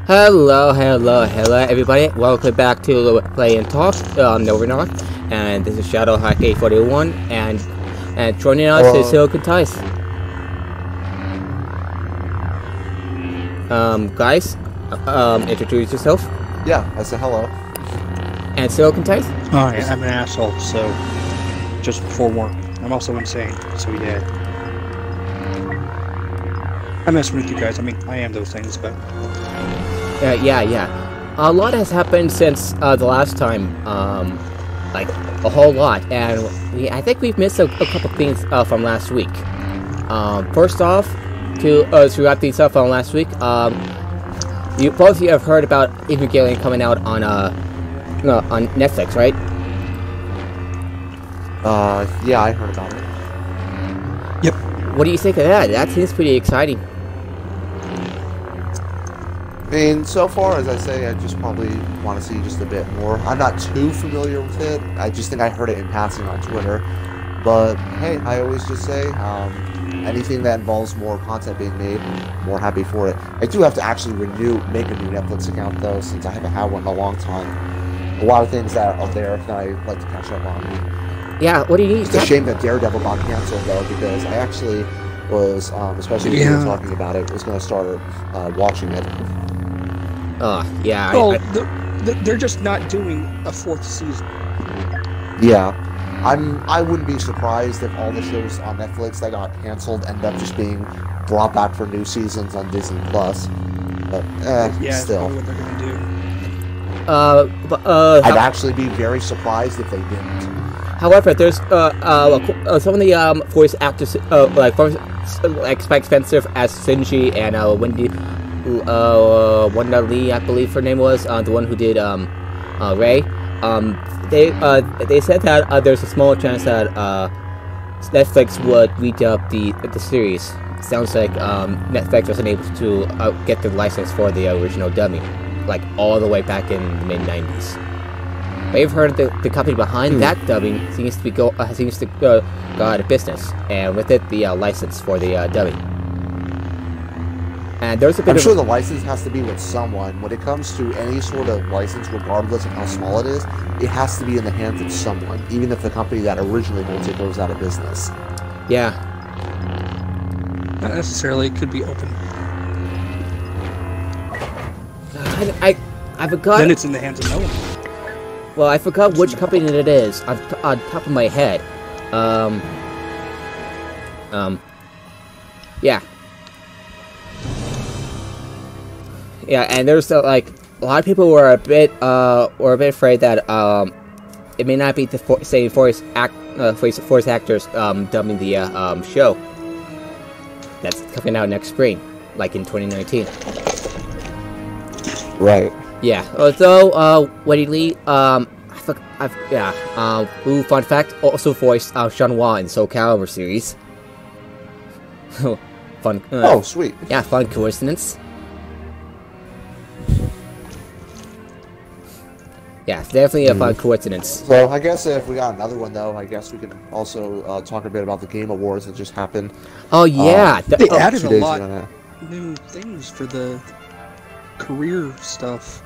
Hello, everybody. Welcome back to Play and Talk. Ronnoc, and this is Shadowhawk841, and joining us is Silikin Tyth. Guys, introduce yourself. Yeah, I said hello. And Silikin Tyth. Hi, I'm an asshole, so just forewarn. I'm also insane, so yeah. I'm messing with you guys. I mean, I am those things, but... Yeah. A lot has happened since the last time, like a whole lot, and I think we've missed a couple things from last week. First off, to wrap things up from last week, both of you have heard about Evangelion coming out on Netflix, right? Yeah, I heard about it. Yep. What do you think of that? That seems pretty exciting. I mean, so far, as I say, I just probably want to see just a bit more. I'm not too familiar with it. I just think I heard it in passing on Twitter. But, hey, I always just say, anything that involves more content being made, I'm more happy for it. I do have to actually make a new Netflix account, though, since I haven't had one in a long time. A lot of things that are there that I like to catch up on. Yeah, what do you need? It's a shame that Daredevil got canceled, though, because I actually was, especially when we were talking about it, was going to start watching it. Yeah. Well, they're just not doing a fourth season. Yeah. I wouldn't be surprised if all the shows on Netflix that got canceled end up just being brought back for new seasons on Disney Plus. But, yeah, still. That's probably what they're gonna do. I'd actually be very surprised if they didn't. However, there's some of the voice actors, like Spike Spencer as Shinji and Wanda Lee, I believe her name was, the one who did Ray. They said that there's a small chance that Netflix would redub the series. Sounds like Netflix wasn't able to get the license for the original dubbing, like all the way back in the mid-90s. But you've heard the company behind that dubbing seems to go out of business, and with it the license for the dubbing. And there's a bit I'm sure the license has to be with someone. When it comes to any sort of license, regardless of how small it is, it has to be in the hands of someone, even if the company that originally holds it goes out of business. Yeah. Not necessarily. It could be open. I forgot. Then it's in the hands of no one. Well, I forgot which company it is on top of my head. Yeah. Yeah, and there's like a lot of people were a bit afraid that it may not be the same voice actors dubbing the show that's coming out next spring, like in 2019. Right. Yeah. Although Wendy Lee, who, fun fact, also voiced Shanhua in Soul Calibur series. Fun. Oh, sweet. Yeah, fun coincidence. Yeah, definitely a fun coincidence. So I guess if we got another one, though, I guess we could also talk a bit about the Game Awards that just happened. Oh yeah, they added a lot of new things for the career stuff.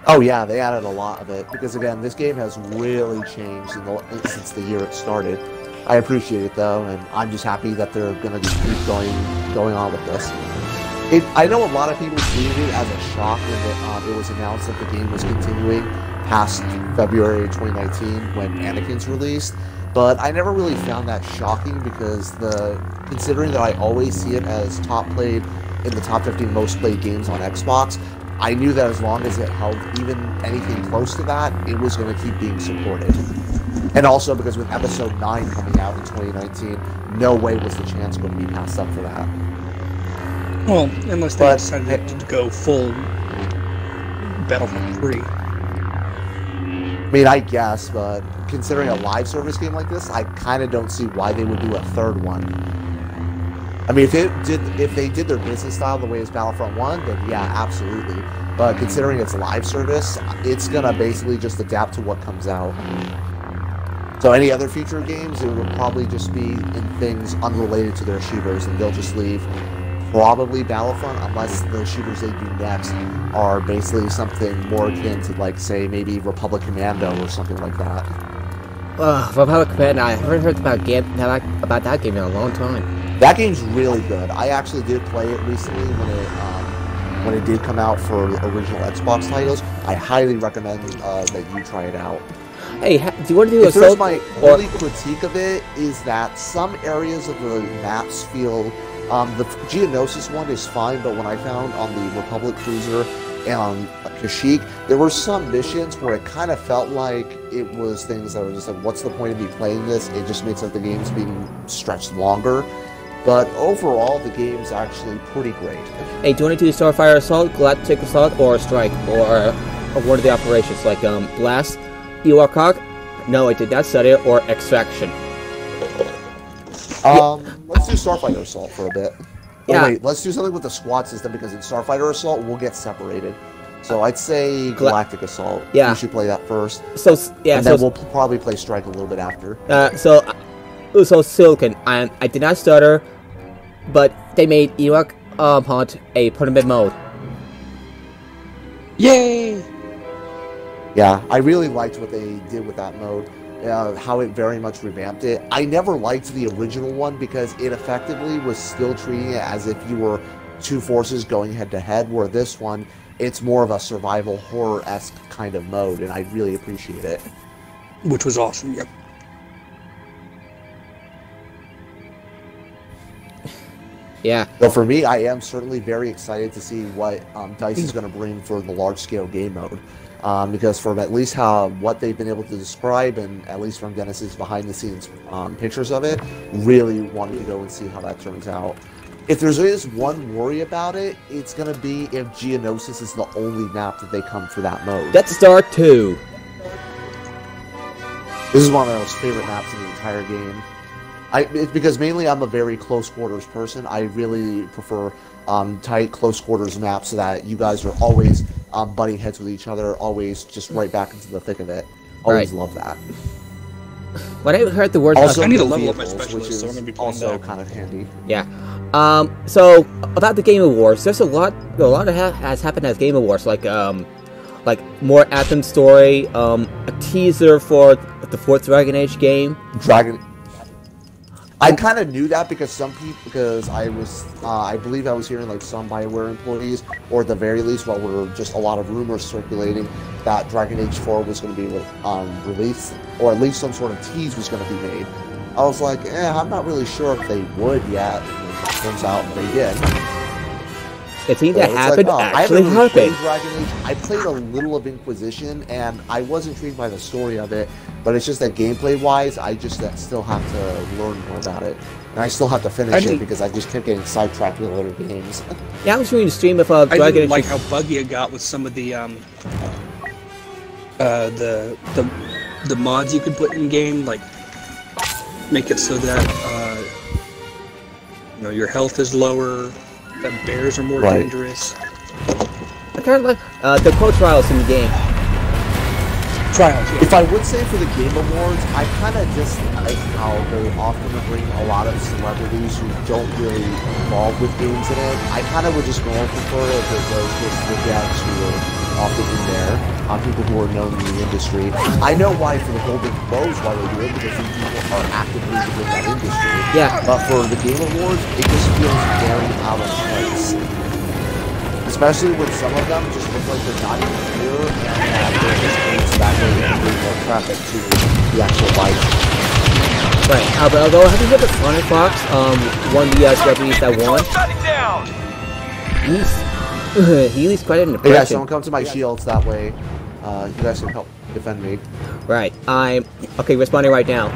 Oh yeah, they added a lot of it because again, this game has really changed since the year it started. I appreciate it though, and I'm just happy that they're gonna just keep going on with this. I know a lot of people treated it as a shock when it was announced that the game was continuing past February 2019 when Anakin's released, but I never really found that shocking because considering that I always see it as in the top 15 most played games on Xbox, I knew that as long as it held even anything close to that, it was going to keep being supported. And also because with Episode 9 coming out in 2019, no way was the chance going to be passed up for that. Well, unless they decided to go full Battlefront 3. I mean, I guess, but considering a live service game like this, I kind of don't see why they would do a third one. I mean, if they did their business style the way as Battlefront 1, then yeah, absolutely. But considering it's live service, it's gonna basically just adapt to what comes out. So any other future games, it would probably just be in things unrelated to their shooters, and they'll just leave probably Battlefront, unless the shooters they do next are basically something more akin to, like, say, maybe Republic Commando or something like that. Republic Commando, I haven't heard about that game in a long time. That game's really good. I actually did play it recently when it did come out for original Xbox titles. I highly recommend that you try it out. Hey, do you want to do Assault? My only critique of it is that some areas of the maps feel... the Geonosis one is fine, but when I found on the Republic Cruiser and on Kashyyyk, there were some missions where it kind of felt like it was things that were just like, what's the point of me playing this? It just makes like the game's being stretched longer. But overall, the game's actually pretty great. Hey, do you want to do Starfire Assault, Galactic Assault, or Strike, or one of the operations, like Blast, Ewok Hawk? No, I did not study it, or Extraction. Let's do Starfighter Assault for a bit. Yeah. Oh, wait, let's do something with the squad system, because in Starfighter Assault, we'll get separated. So I'd say Galactic Assault. Yeah. We should play that first. So, yeah, and then we'll probably play Strike a little bit after. So Silikin, I did not stutter, but they made Ewok Hunt a tournament mode. Yay! Yeah, I really liked what they did with that mode. How it very much revamped it. I never liked the original one because it effectively was still treating it as if you were two forces going head-to-head, where this one, it's more of a survival horror-esque kind of mode, and I really appreciate it. Which was awesome, yep. Yeah. So for me, I am certainly very excited to see what DICE is going to bring for the large-scale game mode. Because from at least what they've been able to describe, and at least from Dennis's behind-the-scenes pictures of it, really wanted to go and see how that turns out. If there's always one worry about it, it's going to be if Geonosis is the only map that they come for that mode. Let's start 2. This is one of my most favorite maps in the entire game. It's because mainly I'm a very close quarters person. I really prefer tight close quarters maps so that you guys are always butting heads with each other, always just right back into the thick of it. Always love that. When I heard the word, also I need to the level up my vehicles, specialist, which is so I'm gonna be playing also that. kind of handy. Yeah. So about the Game Awards, there's a lot has happened at Game Awards, like more Anthem story, a teaser for the 4th Dragon Age game. I kind of knew that because I believe I was hearing like some BioWare employees, or at the very least, while there were just a lot of rumors circulating that Dragon Age 4 was going to be released, or at least some sort of tease was going to be made. I was like, I'm not really sure if they would yet. And it turns out they did. The thing that happened actually I haven't really happened. played Dragon Age. I played a little of Inquisition, and I was intrigued by the story of it, but it's just that gameplay-wise, I just still have to learn more about it. And I still have to finish it because I just kept getting sidetracked with other games. Yeah, I was reading the stream of Dragon Age. I didn't like how buggy it got with some of the mods you could put in game, like make it so that your health is lower, that bears are more dangerous. I kind of like the co-trials in the game. Trials, yeah. If I would say for the Game Awards, I kind of dislike how they often bring a lot of celebrities who don't really involve with games in it. I kind of would just more prefer if it was just the devs who were often in there, people who are known in the industry. I know why for the Golden Globes why they do it, because these people are actively within that industry. Yeah. But for the Game Awards, it just feels very out of place. Especially with some of them just look like they're not even here, and they're just going to that way to bring more traffic to the actual bike. Right. But although, have you heard of Ronnoc Fox? One of the celebrities that won. He's quite an impression. Yeah, someone come to my shields that way. You guys can help defend me. Right. I'm responding right now.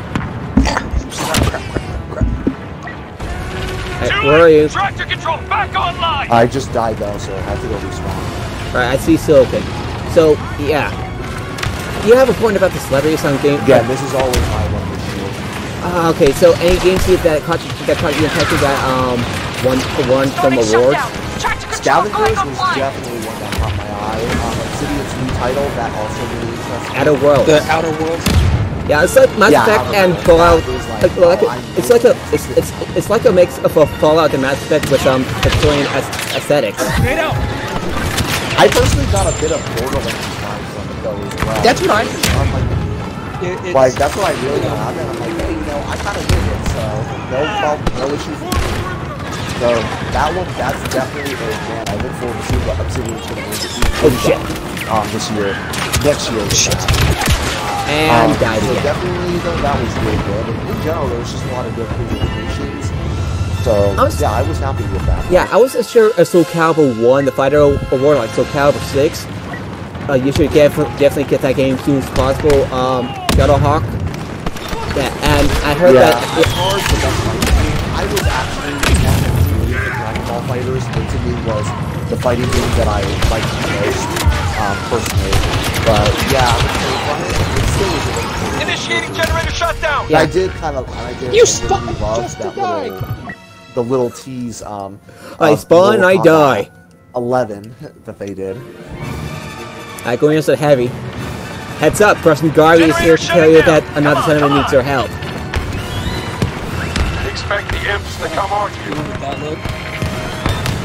Hey, where are you? Tractor control back online. I just died though, so I have to go respawn. Right, I see Silikin. So, yeah. You have a point about the celebrities on game. Yeah, this is always my one with shield. Okay, so any games that caught you infected that won some awards? Scavengers was definitely one that caught my eye. Obsidian's new title, that also really interesting. Outer Worlds. The Outer Worlds. Yeah, it's like Mass Effect and Fallout. It's like a mix of a Fallout and Mass Effect with Victorian aesthetics. I personally got a bit of Borderlands vibes from it though as well. That's what I. Like that's what I really got out of it. I'm like, hey, you know, I kind of dig it, so no problem, no issues. So that one, that's definitely a man. I look forward to seeing what Obsidian's going to make this year, next year. And died so again. definitely, though, that was really good. And in general, there was just a lot of good presentations. So yeah, I was happy with that. Yeah, I wasn't sure if Soul Calibur won the Fighter Award like Soul Calibur 6. You should definitely get that game as soon as possible. Shadowhawk. Yeah, and I heard that. As far as the best fighting game, I was actually one of the Dragon Ball fighters. And to me, was the fighting game that I liked the most, personally. But yeah, it still was a great game. Initiating generator shutdown. Yeah, I did kind of. I did. You really love that the little tease. I spawn and I die. 11 that they did. Alright, going into the heavy. Heads up, Preston Garvey is here to tell you that another senator needs your help. Expect the imps to come on you.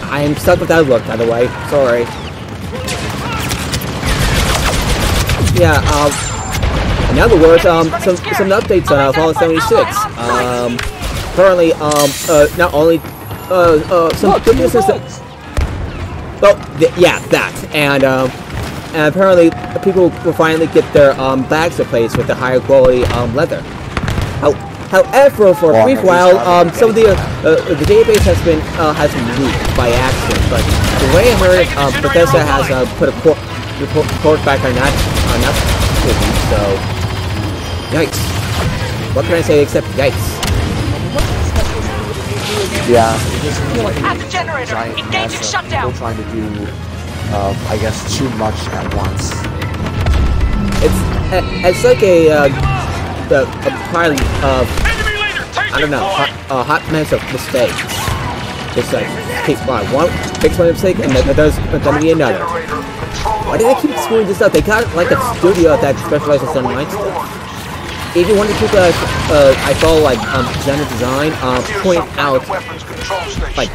I am stuck with that look, by the way. Sorry. Yeah, in other words, some updates on Fallout 76. Currently, not only, some good news is that... Well, yeah, that. And apparently, people will finally get their bags replaced with the higher quality leather. However, for a brief while, some of the database has been moved by accident. But the way I heard, Bethesda has put a report back on that movie. So, yikes! What can I say except yikes? Yeah, At the generator, engaging shutdown. People trying to do, I guess, too much at once. It's like a pile of I don't know, hot mess of mistakes. Just like fix one mistake and then there's gonna be another. Why do they keep screwing this up? They got like a studio that specializes in online stuff. If you want to keep I follow like design, point out like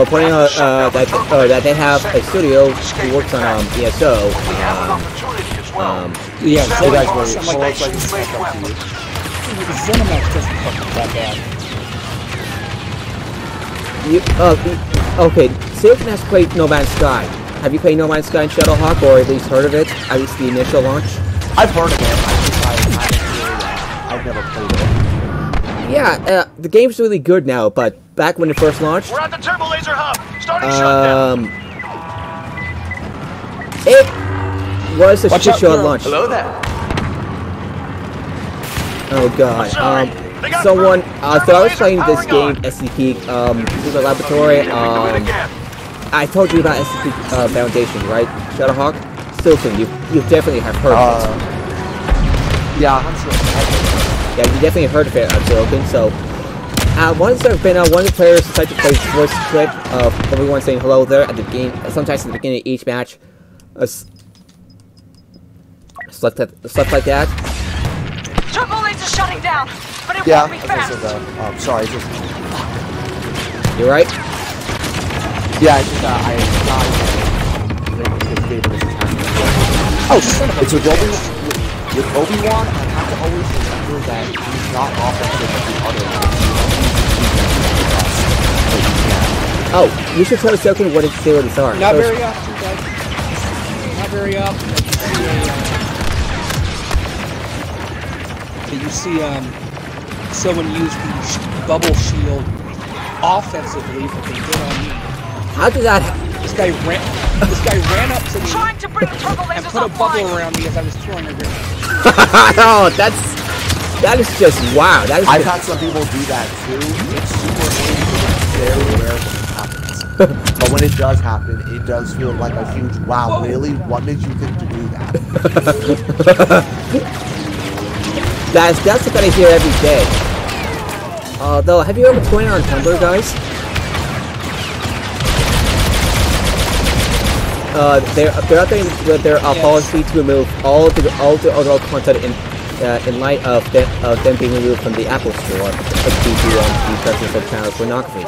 pointing out that they have a studio who works on ESO. Yeah, You guys were Zenimax doesn't fucking that bad. Okay, Silikin has played No Man's Sky. Have you played No Man's Sky in Shadowhawk, or at least heard of it? At least the initial launch? I've heard of it. I've never played it. Yeah, the game's really good now, but back when it first launched... We're at the turbo laser hub. Starting shutdown. It was a shit show at launch. Hello there. Oh god. Someone, so I was playing this game, SCP, Secret Laboratory, I told you about SCP Foundation, right? Shadowhawk? Silikin, you definitely have heard of it. Yeah, I'm sure. Yeah, you definitely heard of it, Silikin, so... once there have been one of the players decided to play voice clip of everyone saying hello there at the game, sometimes at the beginning of each match. Stuff like that. Turbo laser shutting down, but it Yeah, won't be fast. sorry, just... You're right? Yeah, it's just, I Oh, son of a... It's with Obi-Wan, I have to always remember that he's not offensive as the other one. Oh, you should tell Silikin what these are. Not very often, guys. Not very often. You see someone use the bubble shield offensively, but they did on me. How did that happen? This guy ran up to me Trying to bring the turbo and lasers put a bubble offline. around me as I was throwing a grenade. Oh, that is just wow. That is I've had some people do that too. It's super very rare when it happens. But when it does happen, it does feel like a huge wow. Whoa. Really? What made you think to do that? That's what I hear every day. Though, have you ever tweeted on Tumblr, guys? They're updating with their policy to remove all the adult content in light of them being removed from the Apple Store due to the presence of child pornography.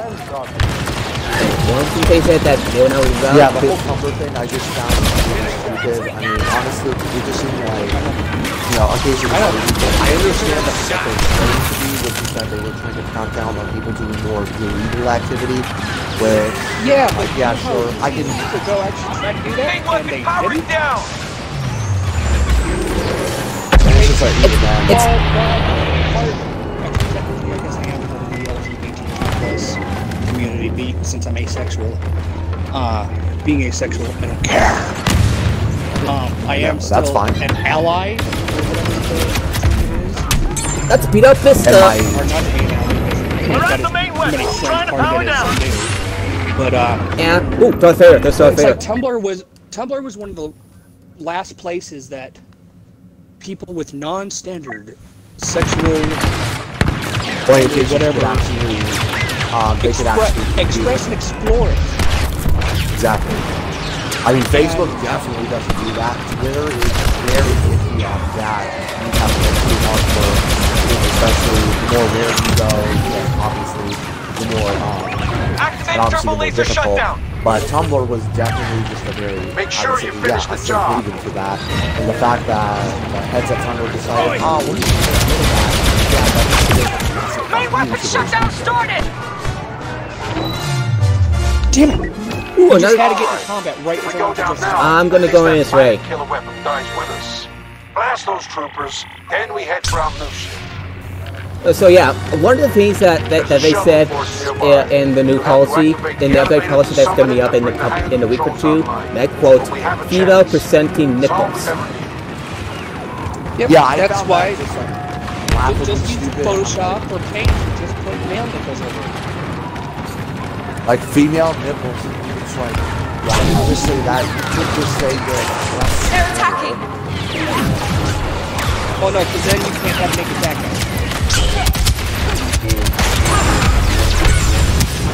Once they said that they were not allowed. Yeah, the whole Tumblr thing I just found really stupid. I mean, honestly, it just seemed like, you know, occasionally I understand that what they were trying to do, which is that they were trying to crack down on people doing more illegal activity. Where, yeah, like, yeah, sure, I can. People go actually try to do that, and they didn't. Down. It's just like even that. It's Technically, I guess I am part of the LGBTQ+ community, since I'm asexual. Being asexual, I don't care. I am still fine. an ally, or whatever the term is. let's beat up this Or not an ally. We're at the main west. We're trying to power down. But and ooh, Darth Vader. There's Darth it's Vader. like Tumblr was one of the last places that people with non-standard sexual orientation whatever could actually, they could actually express and explore it. Exactly. I mean, Facebook definitely doesn't do that. Twitter is very iffy on that. You have to look pretty hard for, especially the more rare you go, then obviously the more, Activate turbo laser shutdown. But Tumblr was definitely just a very, Make sure you finish the a job. to that. And the fact that the heads up Tumblr decided, we're just going to get rid of that. Main weapon shutdown started! Damn it! Ooh, I just another. had to get in combat right as I Go was down just... now. I'm gonna go in this way. Killer weapon dies with us. Blast those troopers, then we head for Amnesia. So yeah, one of the things that they said in the new policy, in the update policy that's going to be up in a week or two, and I quote, female presenting nipples. Yep, Yeah, that's why just like, just use Photoshop or Paint and just put male nipples over it. like female nipples. It's like, yeah, obviously that you could just say that. They're attacking! Oh no, because then you can't have naked back guys.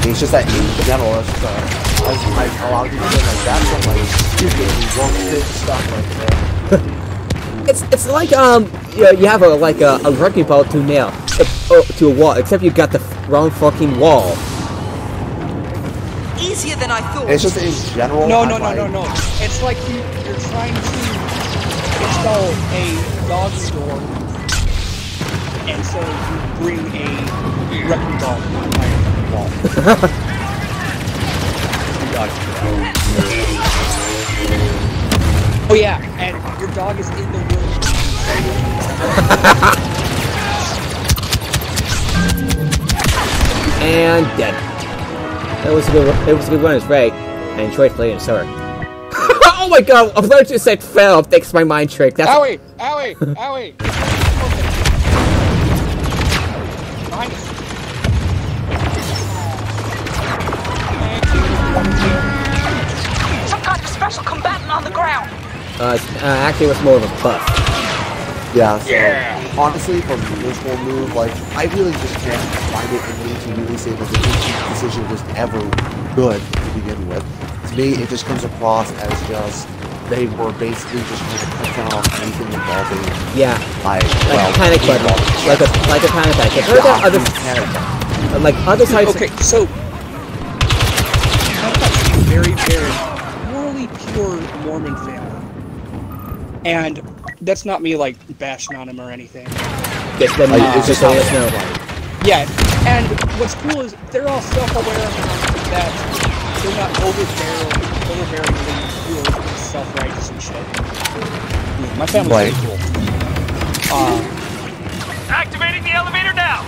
It's just that in general, it's just like a lot of people say like that's some like stupid romantic stuff like that. It's like you have a wrecking ball to nail to a wall, except you got the wrong fucking wall. Easier than I thought. It's just in general. No. It's like you're trying to install a dog store, and so you bring a wrecking ball behind the wall. Oh yeah, and your dog is in the room. And dead. It was a good run, it's right. I enjoyed playing it, sorry. Oh my god, I thought you said fell, thanks to my mind trick. That's Owie! Behind us. Some kind of special combatant on the ground. actually it was more of a buff. Yeah. So honestly, from this whole move, like I really just can't find it in me to really say that the decision was ever good to begin with. To me, it just comes across as just they were basically just trying to cut down on anything involving like panic button, like a panic attack. I've heard that other sites. Okay, so I've got a very, very morally pure Mormon family, and that's not me like bashing on him or anything. It's just letting us know. Yeah, and what's cool is they're all self-aware enough that they're not overbearingly pure and self-righteous and shit. Yeah, my family's pretty cool. Activating the elevator now.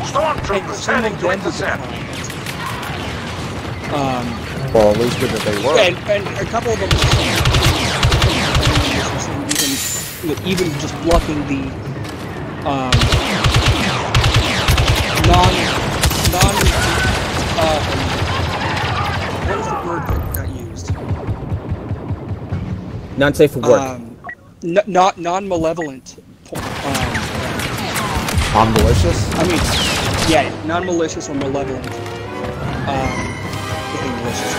Stormtroopers heading to intercept. Well, at least good that they were. And a couple of them, even just blocking the what was the word that got used? Non-safe for work. Not non-malevolent. Non-malicious? I mean, yeah, non-malicious or malevolent. I think malicious.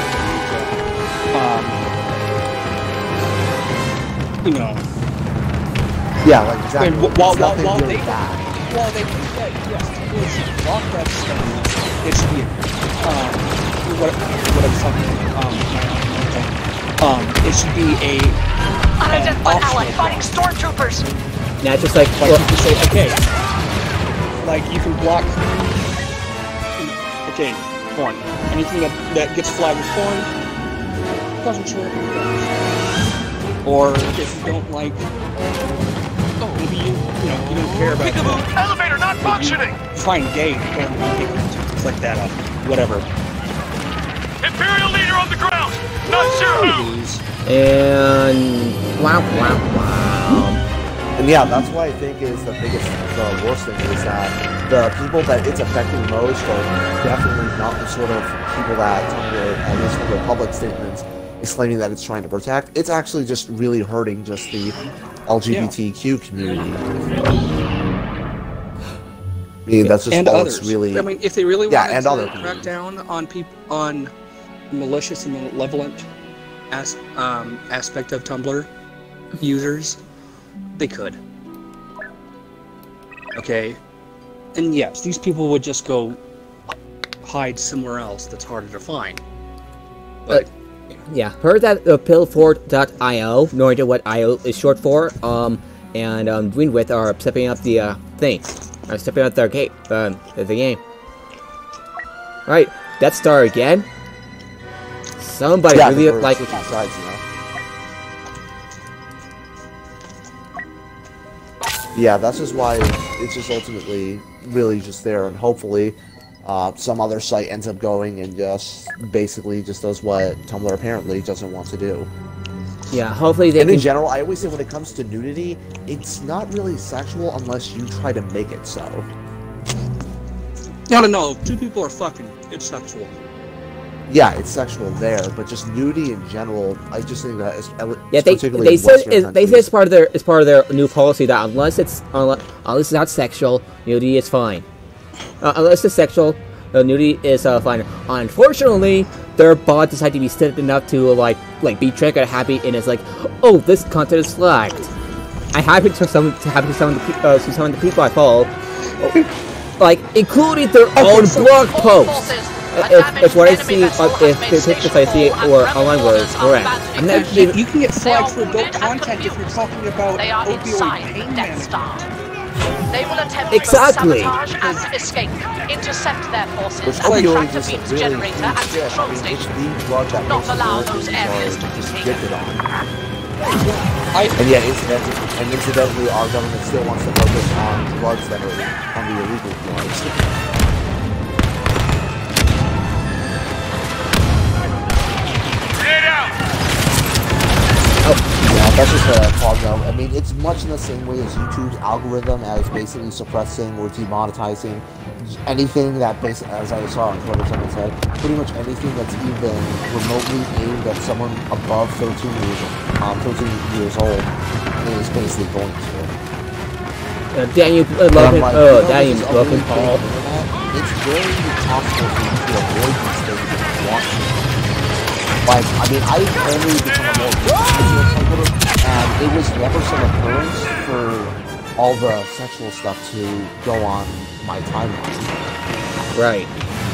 Yeah, like exactly. And It's while nothing they really bad. while they think that yes, people should block that stuff, it should be what I'm talking it should be an Unidentified ally optional fighting block. stormtroopers. Now it's just like, Like well, you can say, okay, like you can block. Okay, thorn. Anything that gets flagged with thorn doesn't show up in the damage. Or if you don't like, maybe you don't care about that. Elevator not functioning! Find gay, click that up, whatever. Imperial leader on the ground! Not sure who! and wow. And yeah, that's why I think is the worst thing is that the people that it's affecting most are definitely not the sort of people that Tumblr, at least from their public statements, is claiming that it's trying to protect. It's actually just really hurting just the LGBTQ community. I mean, that's just and all others. it's really. I mean, if they really Yeah, wanted and to other crack down on on malicious and malevolent aspect of Tumblr users, they could. Okay, and yes, these people would just go hide somewhere else that's harder to find. But Yeah, heard that pillfort.io, no idea what IO is short for, and Greenwith are stepping up the thing. Stepping up their game, the game. Alright, Death Star again. Somebody Yeah, really we're like. switching sides, you know? Yeah, that's just why it's just ultimately really just there, and hopefully some other site ends up going and just basically just does what Tumblr apparently doesn't want to do. Yeah, hopefully they And can. in general, I always say when it comes to nudity, it's not really sexual unless you try to make it so. no, two people are fucking. It's sexual. Yeah, it's sexual there, but just nudity in general, I just think that it's Yeah, particularly they in said Western they said it's countries. part of their new policy that unless it's not sexual, nudity is fine. Unless it's sexual, nudity is fine. Unfortunately, their bot decided to be stiff enough to like be trigger happy, and it's like, oh, this content is flagged. I happen to some of the people I follow, like including their own blog posts. If what I see, if I see or online words correct, I'm not You can get flagged for adult content if you're talking about They are opioid inside pain the Death management. Star. They will attempt Exactly. both sabotage and escape. Intercept their forces Which and opioid track the is a beam's really generator and huge shit. I control mean, it's station. the drug that Not most allow Americans those areas are to be just taken. addicted on. I- And yet, incidentally, our government still wants to focus on drugs that are on the illegal drugs. Get out! Yeah, that's just a plug though. I mean, it's much in the same way as YouTube's algorithm as basically suppressing or demonetizing anything that basically, as I saw on Twitter, someone said, pretty much anything that's even remotely aimed at someone above 13 years old is basically going to. Daniel Logan, Daniel Logan Paul. It's very possible for you to avoid these things if you want to. Like, I mean, I only become a more user, and it was never some occurrence for all the sexual stuff to go on my timeline. Right.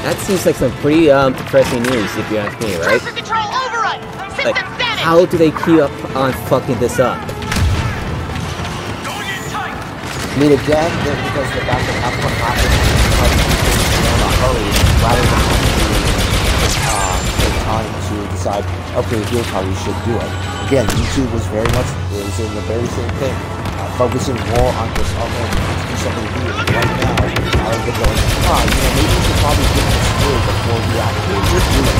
That seems like some pretty depressing news, if you ask me, right? Traffic control override! System Like, damage! how do they keep up on fucking this up? Going in tight! I mean, again, because the fact that that's what happens in a hurry, rather than take time to decide, okay, here's how we should do it. Again, YouTube was in the very same thing, focusing more on this, okay, let's do something here right now, rather than going, maybe we should probably get this through before we actually do it.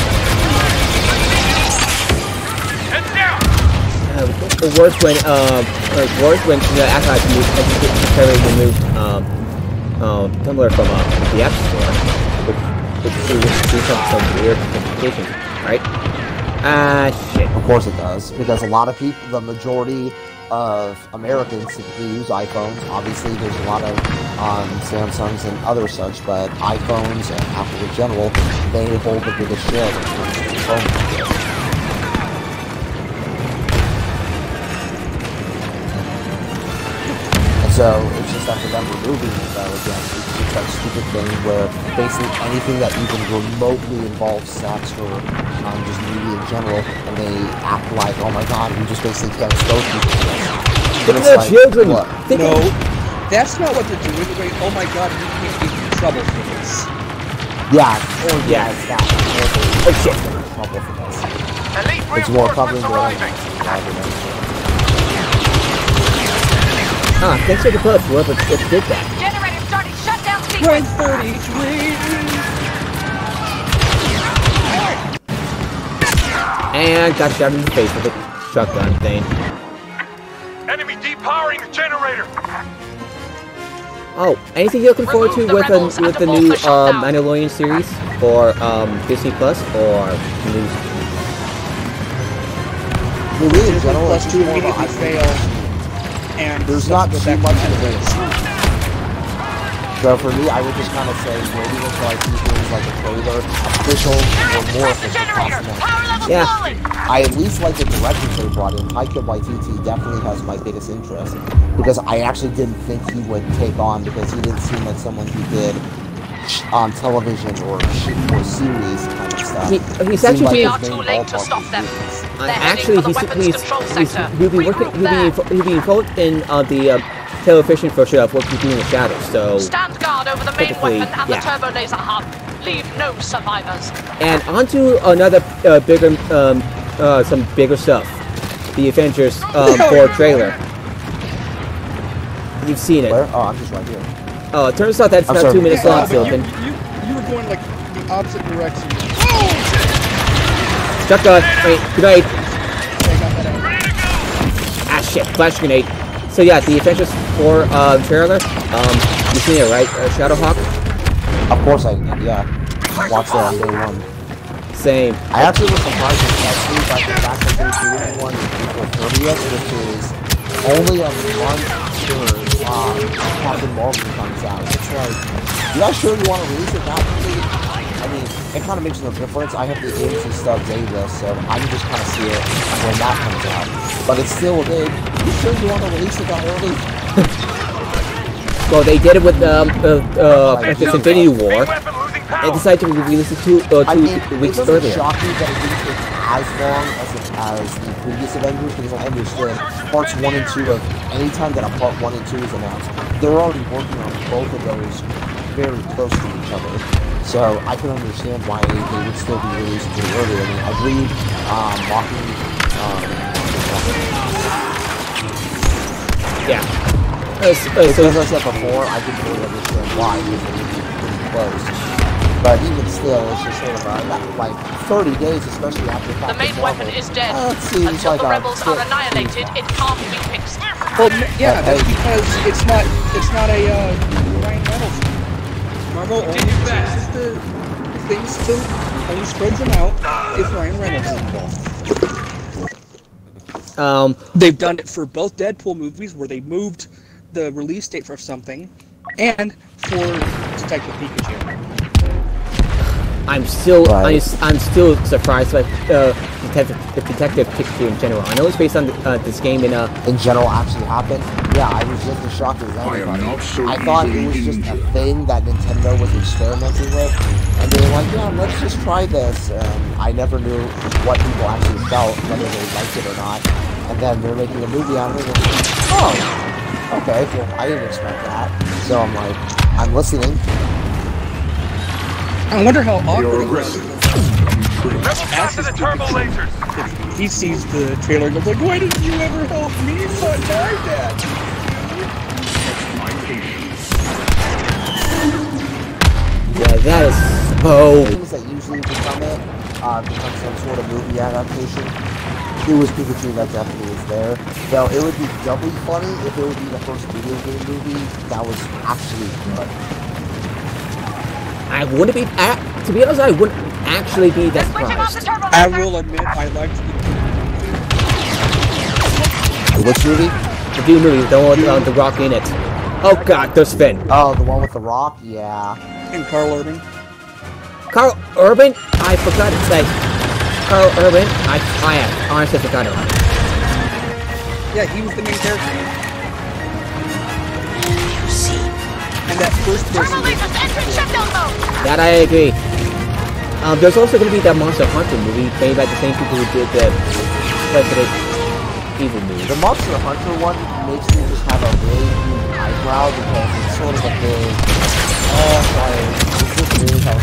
Head down! Worse when the archive removed Tumblr from the App Store, which seems some weird implications, right? Shit. Of course it does, because a lot of people, the majority of Americans typically use iPhones. Obviously, there's a lot of Samsungs and other such, but iPhones and Apple in general, they hold the biggest share when it comes to phone market. So it's just after them removing it, though, again, it's that stupid thing where basically anything that even remotely involves sex or just media in general, and they act like, oh my god, we just basically can't expose people to this. Think of the children! No, that's not what they're doing. They're going, oh my god, we can't get in trouble for this. Yeah, or yeah, it's that. Oh shit. In trouble for this. Elite It's more covering reinforcements their own arriving. argument. Ah, thanks for the bus, whoever did that. Generator starting shutdown Rank sequence. 33! And got shot in the face with a shotgun thing. Enemy depowering the generator. Oh, anything you're looking forward to with the new Mandalorian series for Disney Plus or news? Well, really, in general, Plus it's 2 more of a immediately fail. And there's not too much to this. So for me, I would just kind of say maybe until I see things like a trailer, official or more official cosmetic. Yeah. I at least like the directors they brought in. Taika Waititi definitely has my biggest interest because I actually didn't think he would take on because he didn't seem like someone who did on television or series kind of stuff. He's actually We are too late to stop them. actually he'll be involved in the television version of what we do in the shadows. So Stand guard over the main technically, weapon and yeah. the turbo laser hub. Leave no survivors. And on to another bigger some bigger stuff. The Avengers 4 trailer. You've seen it. Where? Oh, I'm just right here. Oh, it turns out that's about 2 minutes long, Silikin. You were going like the opposite direction. Shotgun. Wait, grenade. Okay, got that out. Ah, shit. Flash grenade. So yeah, the Avengers 4 trailer. You've seen it, right? Shadowhawk? Of course I did, yeah. Watched it on day one. Same. I actually was surprised especially by the fact that they're doing one April 30th, which is only a month after Captain Marvel comes out. It's like, you guys sure you want to release it that quickly? I mean, it kind of makes no difference. I have the AMC Stubs A-list, so I can just kind of see it when that comes out. But it's still a big, you sure you want to release it that early? Well, they did it with this Infinity War. They decided to release it two weeks earlier. It doesn't shock me that it didn't take as long as the previous Avengers, because I understood parts 1 and 2 of any time that a part 1 and 2 is announced, they're already working on both of those very close to each other. So I can understand why they would still be released pretty early. I mean, I believe Mocking. Yeah. As I said before, I didn't really understand why because they would be pretty close. But even still, it's just sort of like 30 days, especially after The main weapon is dead. It seems Until like the rebels are bit annihilated, it can't be fixed. Well, yeah, that's because it's not a Ryan Reynolds. Marvel only chooses the things to only spreads them out if Ryan Reynolds is involved. They've done it for both Deadpool movies where they moved the release date for something, and for Detective Pikachu. I'm still surprised by Detective Pikachu in general. I know it's based on this game in general actually happened. Yeah, I was just as shocked as everybody. I thought it was just a thing that Nintendo was experimenting with, and they were like, yeah, let's just try this. I never knew what people actually felt, whether they liked it or not. And then they're making a movie out of it, and it's like, oh, okay, well, I didn't expect that. So I'm like, I'm listening. I wonder how awkward it was. Rebels to the turbo lasers. He sees the trailer and goes like, why didn't you ever help me but my dad? yeah, that is so. Things that usually become some sort of movie adaptation. It was Pikachu that definitely was there. Though it would be doubly funny if it would be the first video game movie that was actually good. I wouldn't be. To be honest, I wouldn't actually be that surprised. I will admit, I liked Which movie? The Dune movie, the one with The Rock in it. Oh God, there's Finn. Oh, the one with The Rock? Yeah. and Carl Urban. Carl Urban? I forgot to say. Carl Urban? I honestly forgot about it. Yeah, he was the main character. And that first person. That I agree. There's also going to be that Monster Hunter movie made by the same people who did the Resident Evil movie. The Monster Hunter one makes me just have a really huge eyebrow because it's sort of a big. It's just really how.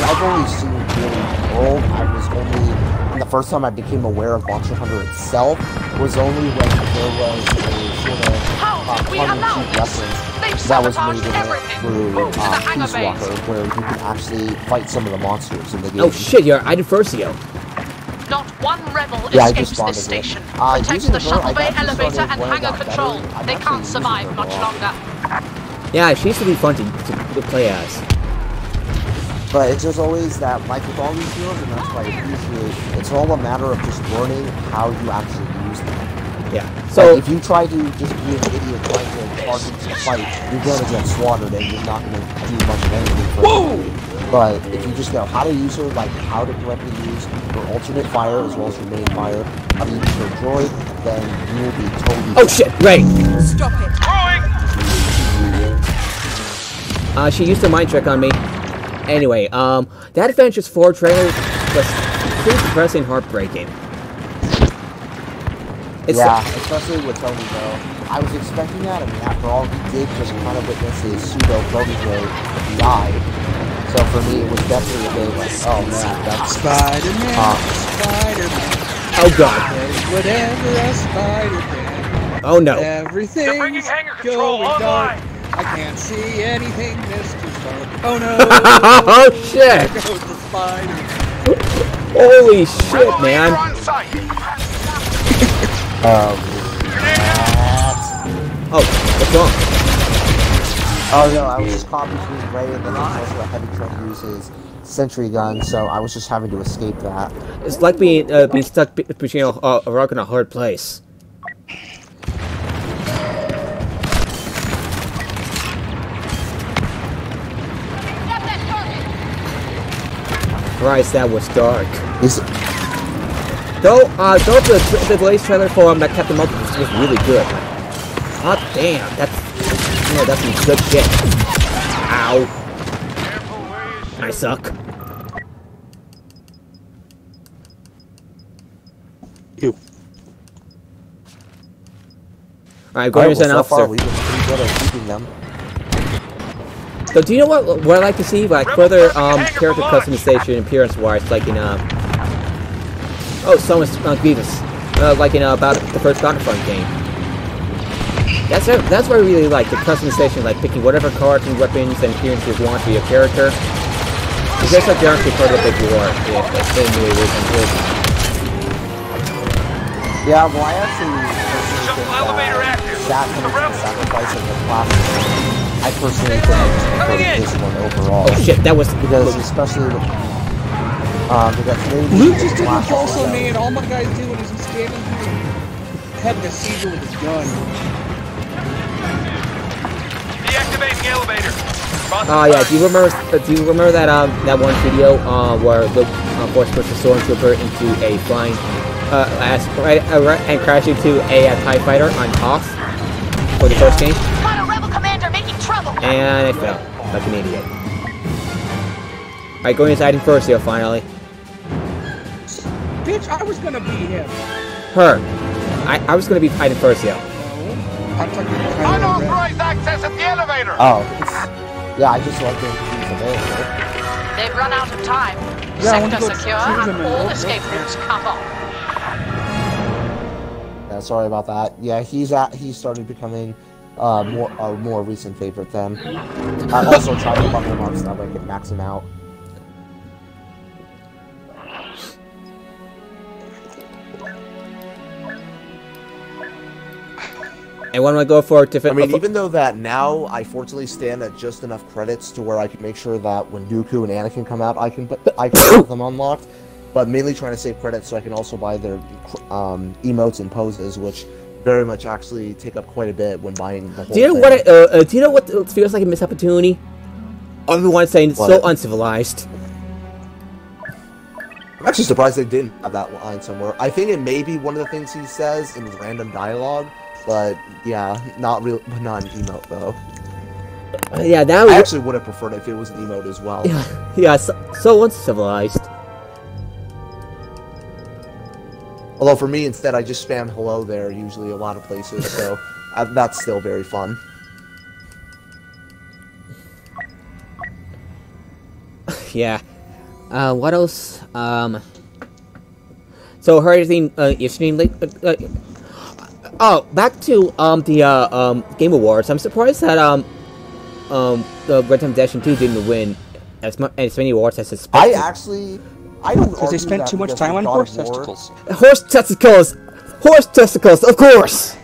I've only seen really world. I was only. The first time I became aware of Monster Hunter itself was only when there was a sort of tongue-in-cheek reference that was made in it through Peace Walker, where you can actually fight some of the monsters in the game. Oh shit, you're Iden Furcio. Not one rebel Yeah, escapes this station. Protect the shuttle bay elevator and hangar control. They can't survive much longer. Yeah, she used to be fun to play as. But it's just always that, like with all these heroes, and that's why I appreciate, it's all a matter of just learning how you actually use them. Yeah. So like if you try to just be an idiot trying to target the fight, you're going to get slaughtered and you're not going to do much of anything for it. But if you just know how to use her, like how to correctly use her alternate fire as well as her main fire, how to use her droid, then you will be totally... Oh shit, right! Stop it! She used a mind trick on me. Anyway, that Adventures 4 trailer was pretty depressing and heartbreaking. Yeah, especially with Tony though. I was expecting that, I mean, after all, he did just kind of witness his pseudo-protege die. So for me, it was definitely a bit like, oh man, that's... Spider-Man, Spider-Man. Oh god. Whatever a Spider-Man. Oh no. Everything's going dark. I can't see anything, Mr. Stark. Oh no! Oh shit! There goes the spider. Holy shit, man! Oh, what's wrong? Oh no, I was just caught between Ray and then I was also having to use his sentry gun, so I was just having to escape that. It's like being stuck between a rock and a hard place. Christ, that was dark. Though the Blaze trailer for that kept them up was really good. God damn, that's some good shit. Ow. I suck. Ew. Alright, going as an officer. So far, we've been pretty good at keeping them. So do you know what I like to see? Like further character customization appearance-wise, like in someone's Beavis, like in about the first Battlefront game. That's what I really like, the customization, like picking whatever cards and weapons and appearances you want for your character. It's just like you're actually part of the big war, if that's the new original version. Yeah, well, I actually think that sacrifice of the class. I personally think I just prefer this one overall. Oh shit, that was... Because especially with... Luke just did a pulse on me and all my guy's doing is he's standing here having a seizure with his gun. Deactivating the elevator. Oh yeah, do you remember that that one video where Luke forced pushed the Stormtrooper into a flying and crashed into a TIE fighter on Hoth for the first game? And I fell, like an idiot. Alright, going inside him first here, finally. Bitch, I was gonna be him. Her. I was gonna be hiding first here. Unauthorized access at the elevator! Oh, yeah, I just like to use available. They've run out of time. Sector secure and all escape routes cut off. Yeah, sorry about that. Yeah, he started becoming a more recent favorite then. I also tried to bump him up so that way I could max him out. And what am I going for? I mean, even though that now I fortunately stand at just enough credits to where I can make sure that when Dooku and Anakin come out, I can have them unlocked. But mainly trying to save credits so I can also buy their emotes and poses, which very much actually take up quite a bit when buying the whole do you know thing. Do you know what it feels like a missed opportunity? Everyone saying it's so uncivilized. I'm actually surprised they didn't have that line somewhere. I think it may be one of the things he says in random dialogue, but yeah, not an emote though. Yeah, that was. I actually would have preferred it if it was an emote as well. Yeah, so uncivilized. Although for me, instead, I just spam hello there usually a lot of places, so that's still very fun. Yeah. What else? So heard anything you've seen oh, back to the Game Awards. I'm surprised that the Red Dead Redemption 2 didn't win as many awards as expected. I don't Because they spent too much time on horse testicles. Horse testicles! Horse testicles, of course!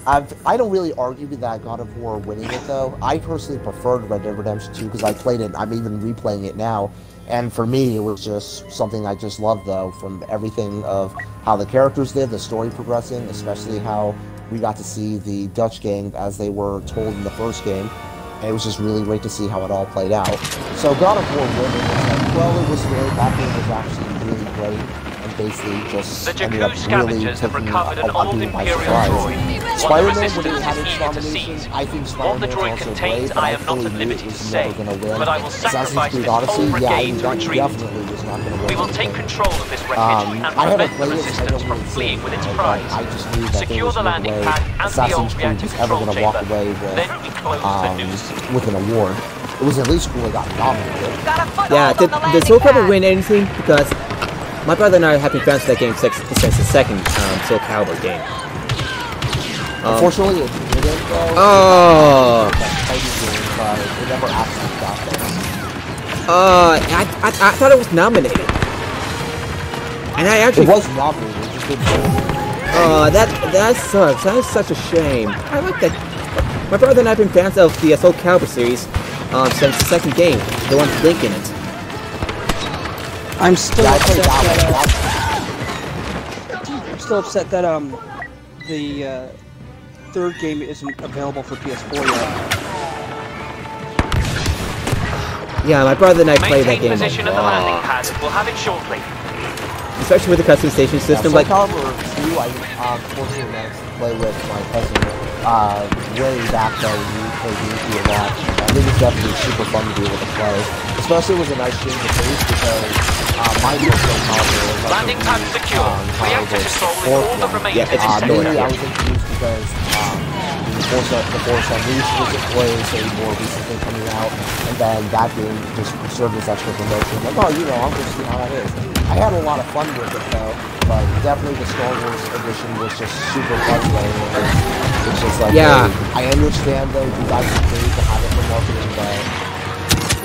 I don't really argue with that God of War winning it, though. I personally preferred Red Dead Redemption 2 because I played it. I'm even replaying it now. And for me, it was just something I just loved, though, from everything of how the characters did, the story progressing, especially how we got to see the Dutch gang as they were told in the first game. And it was just really great to see how it all played out. So God of War winning was like, well, it was very, that game was actually really great. And basically just ended up really taking me by surprise. Spider-Man, when it had its nominations, I think Spider-Man was also great, but I fully knew it was never going to win. Assassin's Creed Odyssey, yeah, he definitely was not going to win. We will take control of this wreckage and prevent the resistance from fleeing with its prize. I just knew that Secure the landing pad and the Assassin's old Creed reactor was ever control going to walk chamber. away Then we close the news. with an award. It was at least cool it got nominated. Yeah, did Soul Calibur win anything? Because my brother and I have been fans of that game since the second Soul Calibur game. Unfortunately, it didn't, though. Oh! But it never actually got there. I thought it was nominated. And I actually... It was nominated, it just didn't win. That sucks. That is such a shame. I like that. My brother and I have been fans of the Soul Calibur series since the second game, the one with Link in it. I'm still upset that the third game isn't available for PS4 yet. Yeah, my brother and I played that game. Position at the landing pad. We'll have it shortly. Especially with the customization system, Soul like. Calibur 2, I fortunately managed to play with my cousin way back though when we played D&D a lot. It was definitely super fun to be able to play. Especially it was a nice change of pace because mine was Soul Calibur. Landing pad secure. Reactor control is all that remains. Yeah, it's mainly I was introduced because the Force Unleashed was a more recent thing coming out, and then that game just served as extra promotion. Like, oh, I'm just see how that is. I had a lot of fun with it though, but definitely the Star Wars edition was just super fun playing with it. It's just like, yeah. Hey, I understand though, you guys are paid to have it for marketing, but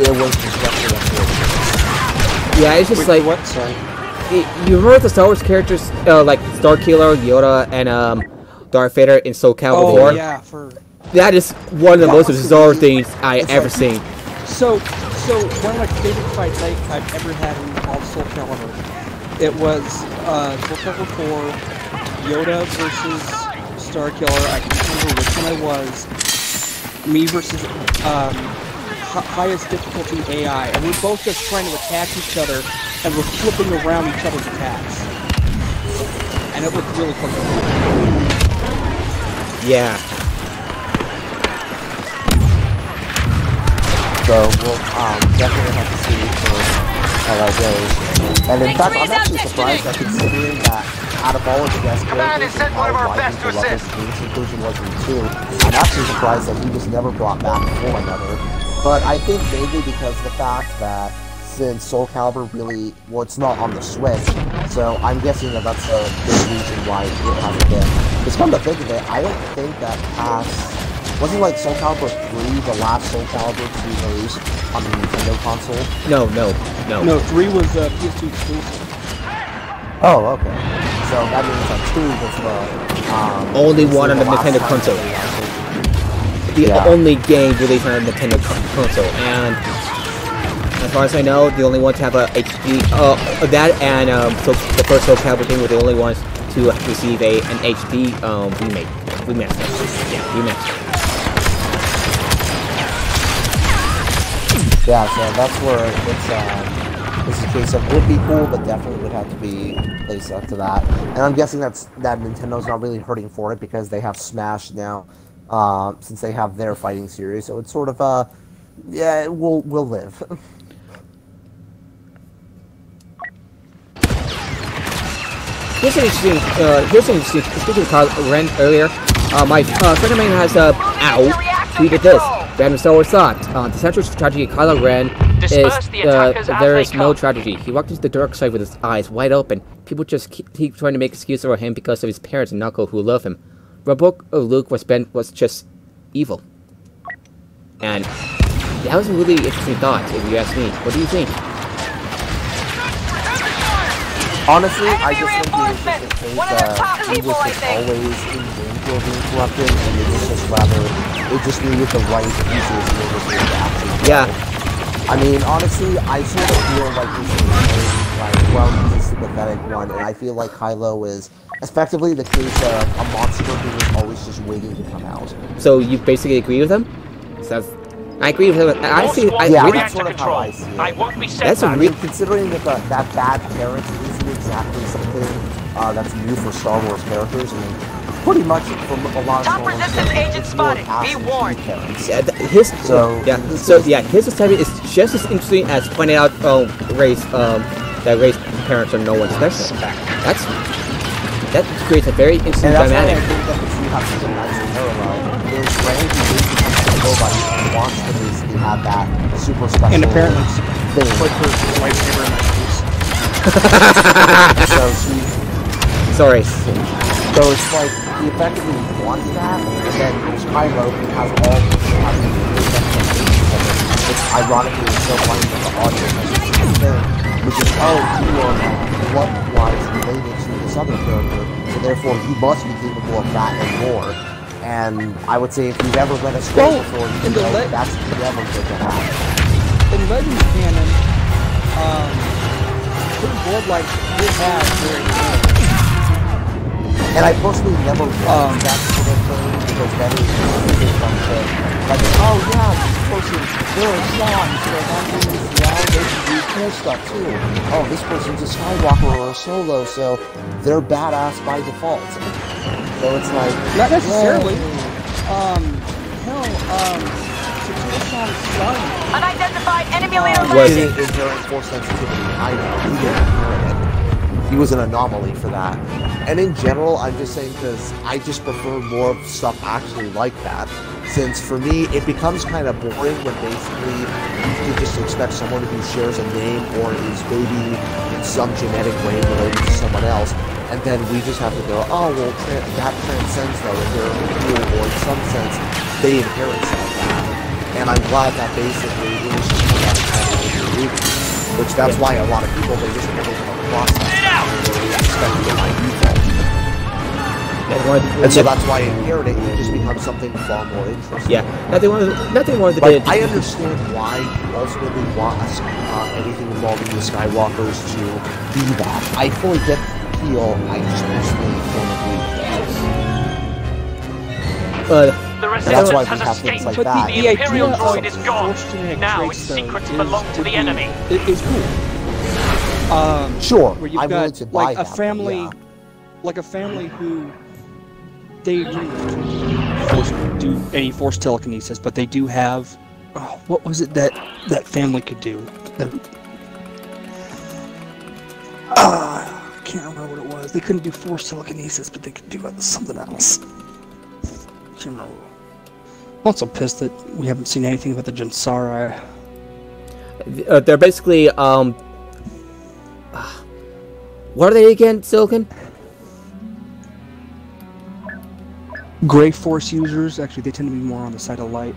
it was just definitely unfortunate. Yeah, it's just like what? Sorry. You remember the Star Wars characters like Starkiller, Yoda, and Darth Vader in Soul Calibur 4? Yeah, that is one of the most bizarre things I ever seen. So one of my favorite fights I've ever had in all of Soul Calibur, it was Soul Calibur 4, Yoda versus Starkiller. I can't remember which one I was. Me versus highest difficulty AI, and we're both just trying to attack each other, and we're flipping around each other's attacks. And it looked really fun. Yeah. So we'll definitely have to see how that goes. And in fact, I'm actually surprised that considering that out of all of the guest characters and how widely beloved Games Inclusion was in 2, I'm actually surprised that he was never brought back for another. But I think mainly because of the fact that since Soul Calibur really, well, it's not on the Switch, so I'm guessing that that's a big reason why it hasn't been. Because come to think of it, I don't think that wasn't like Soul Calibur 3 the last Soul Calibur to be released on the Nintendo console? No. No, 3 was PS2 exclusive. Oh, okay. So that means that 2 was the only one on the Nintendo console. The only game released on a Nintendo console, and as far as I know, the only ones to have a HD, that and so the first Soul Calibur game were the only ones to receive an HD remaster. Yeah, remaster. Yeah, so that's where it's a case of would be cool, but definitely would have to be placed up to that. And I'm guessing that Nintendo's not really hurting for it because they have Smash now. since they have their fighting series. So it's sort of yeah, we'll live. Here's an interesting. Speaking of Ren earlier, my friend of mine has tweeted this. Random Star Wars thought. The central tragedy of Kylo Ren is there is no tragedy. He walked into the dark side with his eyes wide open. People just keep trying to make excuses for him because of his parents and Knuckle who love him. Rebel Luke was just evil. And that was a really interesting thought, if you ask me. What do you think? Honestly, I just think it was just a case that he was just always in danger of being corrupted, and it was just rather, it just needed the right pieces in order for it to actually go. Yeah. I mean, honestly, I sort of feel like this is like, well, he's a sympathetic one, and I feel like Kylo is effectively the case of a monster who is always just waiting to come out. So you basically agree with him? So I agree with him. Honestly, that's sort of how I see it. I won't be set That's a I mean, considering that that bad parent isn't exactly something that's new for Star Wars characters, I mean, pretty much from a lot of Top resistance agent spotted. Be warned. his assignment is just as interesting as pointing out that race parents are no one special. That creates a very interesting dynamic. And that's why I think that the two have such a nice parallel. There's Rey who basically comes to nobody and wants to basically have that super special And apparently, thing. put her lightsaber in my face. So she... Sorry. So it's like, he effectively wants that, and then there's Kylo who has all the expectations of it. It's ironically so funny that the audience has the same thing, which is, oh, you are blood-wise related to this other character, so therefore you must be capable of that and more. And I would say if you've ever read a story before, you know that's never going to happen. In Legends canon, certain bloodlines did have very And I personally never read that sort of thing because then it becomes like, oh yeah, this person, they're a Sean, so that means, yeah, they can do cool stuff too. Oh, this person's a Skywalker or a Solo, so they're badass by default. So it's like... Not necessarily. Unidentified enemy leader Was He landing. didn't inherit force sensitivity. I know. He didn't inherit it. He was an anomaly for that. And in general, I'm just saying because I just prefer more stuff actually like that. Since for me, it becomes kind of boring when basically you can just expect someone who shares a name or is maybe in some genetic way related to someone else. And then we just have to go, oh, well, that transcends though, if they're cool, or in some sense, they inherit some of that. And I'm glad that basically it was just kind of movie. Which that's why a lot of people, they just never come across that. They expect it by default. And so that's why inheriting it just becomes something far more interesting. Yeah, nothing more than But I understand why you ultimately want anything involving the Skywalkers to be that. I fully get feel, I just personally don't agree with that. The that's why resistance we has have things escaped. like that. The Imperial droid is gone. Now its secrets belong to the enemy. It is cool. Sure, where you've I'm willing got to buy like a that, family, yeah. like a family who they don't do any force telekinesis, but they do have. Oh, what was it that family could do? I can't remember what it was. They couldn't do force telekinesis, but they could do something else. I can't remember. I'm also pissed that we haven't seen anything about the Jansara. They're basically what are they again, Silikin? Gray Force users. Actually, they tend to be more on the side of light,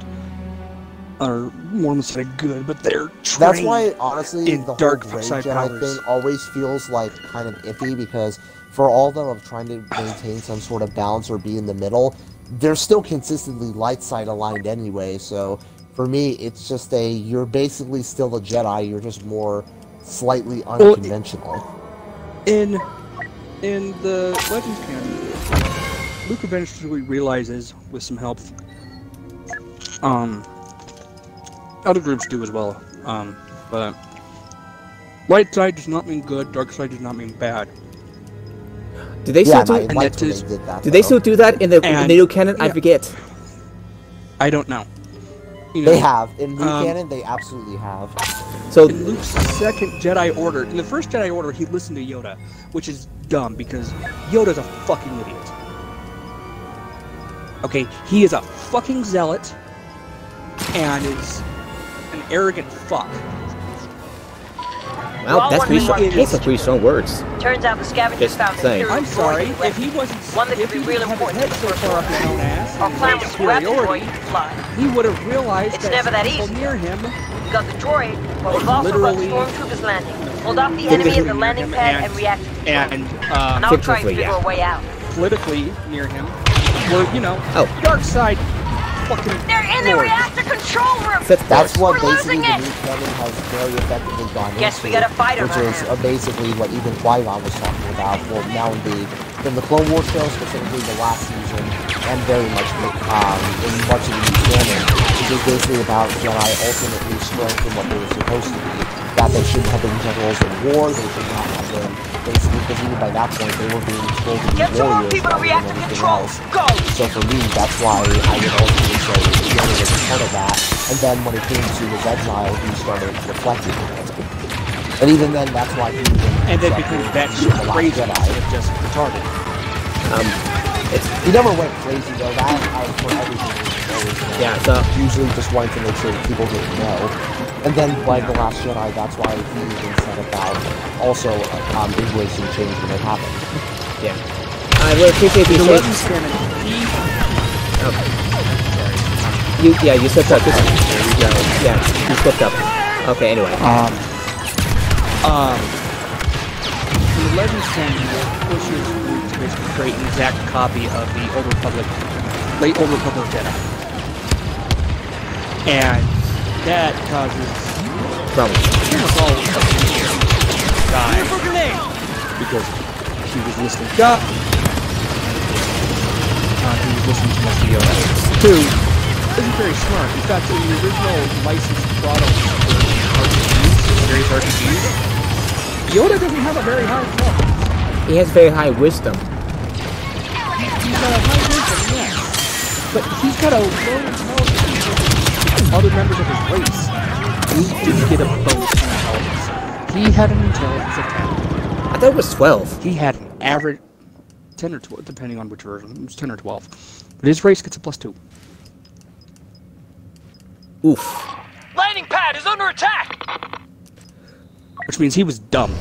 or more on the side of good, but they're trained. That's why, honestly, in the dark whole Gray side Jedi powers. thing always feels like kind of iffy because for all of them of trying to maintain some sort of balance or be in the middle, they're still consistently light side aligned anyway. So for me, it's just you're basically still a Jedi. You're just more slightly unconventional. In the Legends canon, Luke eventually realizes, with some help, other groups do as well, but light side does not mean good, dark side does not mean bad. Do they still do? and that is, Do they still do that in the new canon? Yeah. I forget. I don't know. You They know, have. In new canon, they absolutely have. So in Luke's second Jedi Order, in the first Jedi Order, he listened to Yoda, which is dumb because Yoda's a fucking idiot. Okay, he is a fucking zealot and is an arrogant fuck. well, that's pretty strong words. Turns out the scavengers Just found saying. I'm sorry, if he wasn't, one that if could he be real didn't have his important head to so the far up his own ass, Our plan was to grab the superiority, droid and fly. he would have realized It's that never that people easy. near him We got the droid, but we've also got Literally- stormtroopers landing. Hold off the enemy at the landing pad and react to the and and I'll try and figure a way out. politically near him were, you know, Oh. dark side fucking They're in the lords. reactor control room! That's what We're basically losing the it! new canon has very effectively gone Guess into, we gotta fight 'em which right is now. basically what even Qui-Gon was talking about. Well, now in the Clone Wars show, specifically the last season, and very much in much of the new canon, it was basically about Jedi ultimately strength in what they were supposed to be. That they shouldn't have been generals in war, they should not have been, basically, because even by that point they were being told to be Get some more warriors people to rather reactor than anything control! else. Go! So for me, that's why I would ultimately say Yoda was a part of that. And then when it came to his exile, he started reflecting on it. And even then, that's why he even And then becomes that shit the Last crazy Jedi. instead of just retarded. He never went crazy though. That for everything. Yeah, so Usually just wanted to make sure that people didn't know. And then by The Last Jedi, that's why he even said about also embracing change when it happened. yeah, I really appreciate The you 11th saying. canon, You slipped up. There you go. Yeah, you slipped up. Okay, anyway. the 11th canon pushes Luke to basically create an exact copy of the Old Republic, late Old Republic Jedi. And that causes Problem. almost all of the die because he was listening to God. He was listening to much Yoda. Two, isn't very smart. In fact, in the original licensed product for RPGs, various RPGs, Yoda doesn't have a very high intelligence. He has very high wisdom. He's got a high wisdom, yes. But he's got a low intelligence with other members of his race. He didn't get a bonus in intelligence. He had an intelligence of 10. I thought it was 12. He had an average 10 or 12, depending on which version. It was 10 or 12. But his race gets a +2. Oof. Landing pad is under attack! Which means he was dumb.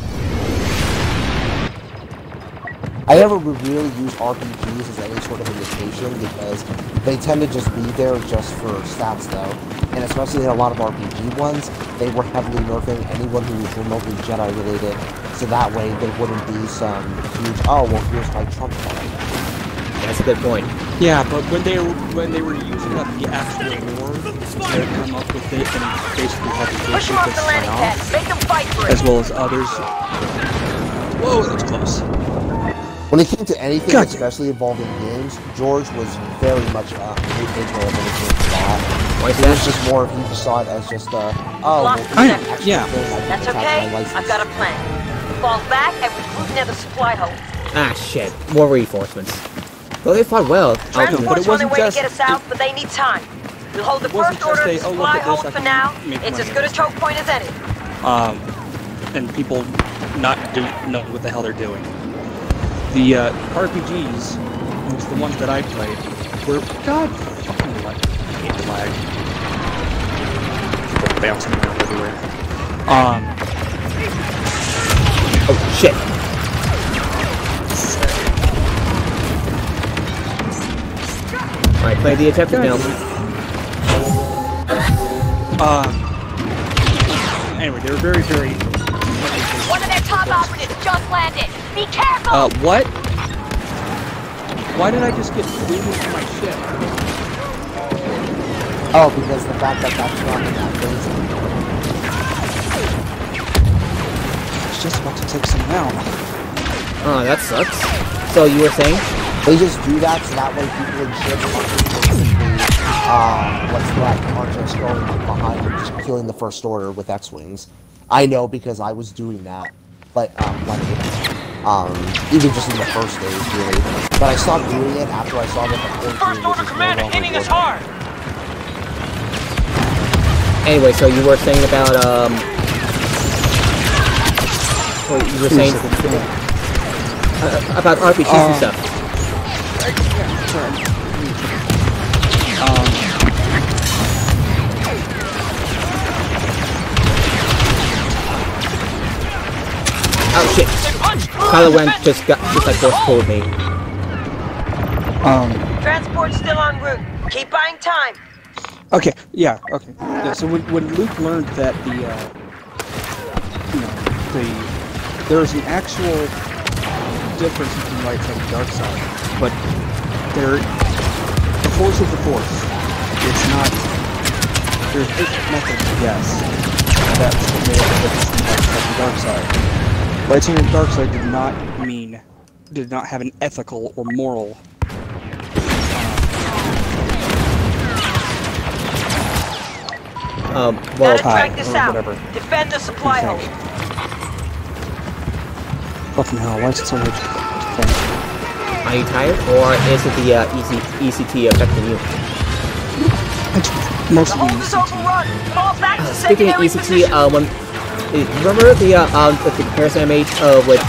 I never would really use RPGs as any sort of indication because they tend to just be there just for stats though. And especially in a lot of RPG ones, they were heavily nerfing anyone who was remotely Jedi related. So that way there wouldn't be some huge, oh well here's my Trump card. That's a good point. Yeah, but when they were using up the actual lore, they would come up with it and basically had to Push them off the landing pad. Make them fight for it. as well as others. Whoa, that was close. When it came to anything, especially involving games, George was very much neutral when it came to that. Why is It was that? just more, he just saw it as just oh, well, Lost this is in an extra yeah. thing, I can That's attach okay. my license. I've got a plan. Fall back and recruit near the supply hole. Ah, shit. More reinforcements. Well, they fought well. but it Transport's on their wasn't way just- to get us out, but they need time. We'll hold the wasn't first order of just the a, oh, look supply at this, hold I for can now. make It's money. as good a choke point as any. And people not know what the hell they're doing. The RPGs, at least the ones that I played, were god fucking lag. I hate the lag. People bouncing around everywhere. Oh, shit. Alright, play the objective now. Anyway, they were very, very. One of their top operatives just landed. Be careful! What? Why did I just get booted from my ship? Oh, because the fact that that's not that crazy. It's just about to take some out. Oh, that sucks. So you were saying? They just do that so that way people in ships aren't aren't just going behind and just killing the First Order with X-Wings. I know because I was doing that, but even just in the first days, really. But I stopped doing it after I saw that the First Order commander hitting us hard! Anyway, so you were saying about you were saying about RPGs and stuff. Oh shit! Kylo Ren just like force pulled me. Transport's still en route. Keep buying time. Okay, yeah, okay. Yeah, so when Luke learned that there's an actual difference between light side and dark side, but the Force is the Force. It's not, there's different methods, yes. That's what made the difference between light side and dark side. Light side and dark side did not have an ethical or moral Gotta track this out. whatever. Defend the supply hold. Fucking hell, why is it so much defense? Are you tired, or is it the ECT affecting you? It's mostly The hold is overrun. Fall back to Speaking of secondary ECT, position. remember the comparison I made with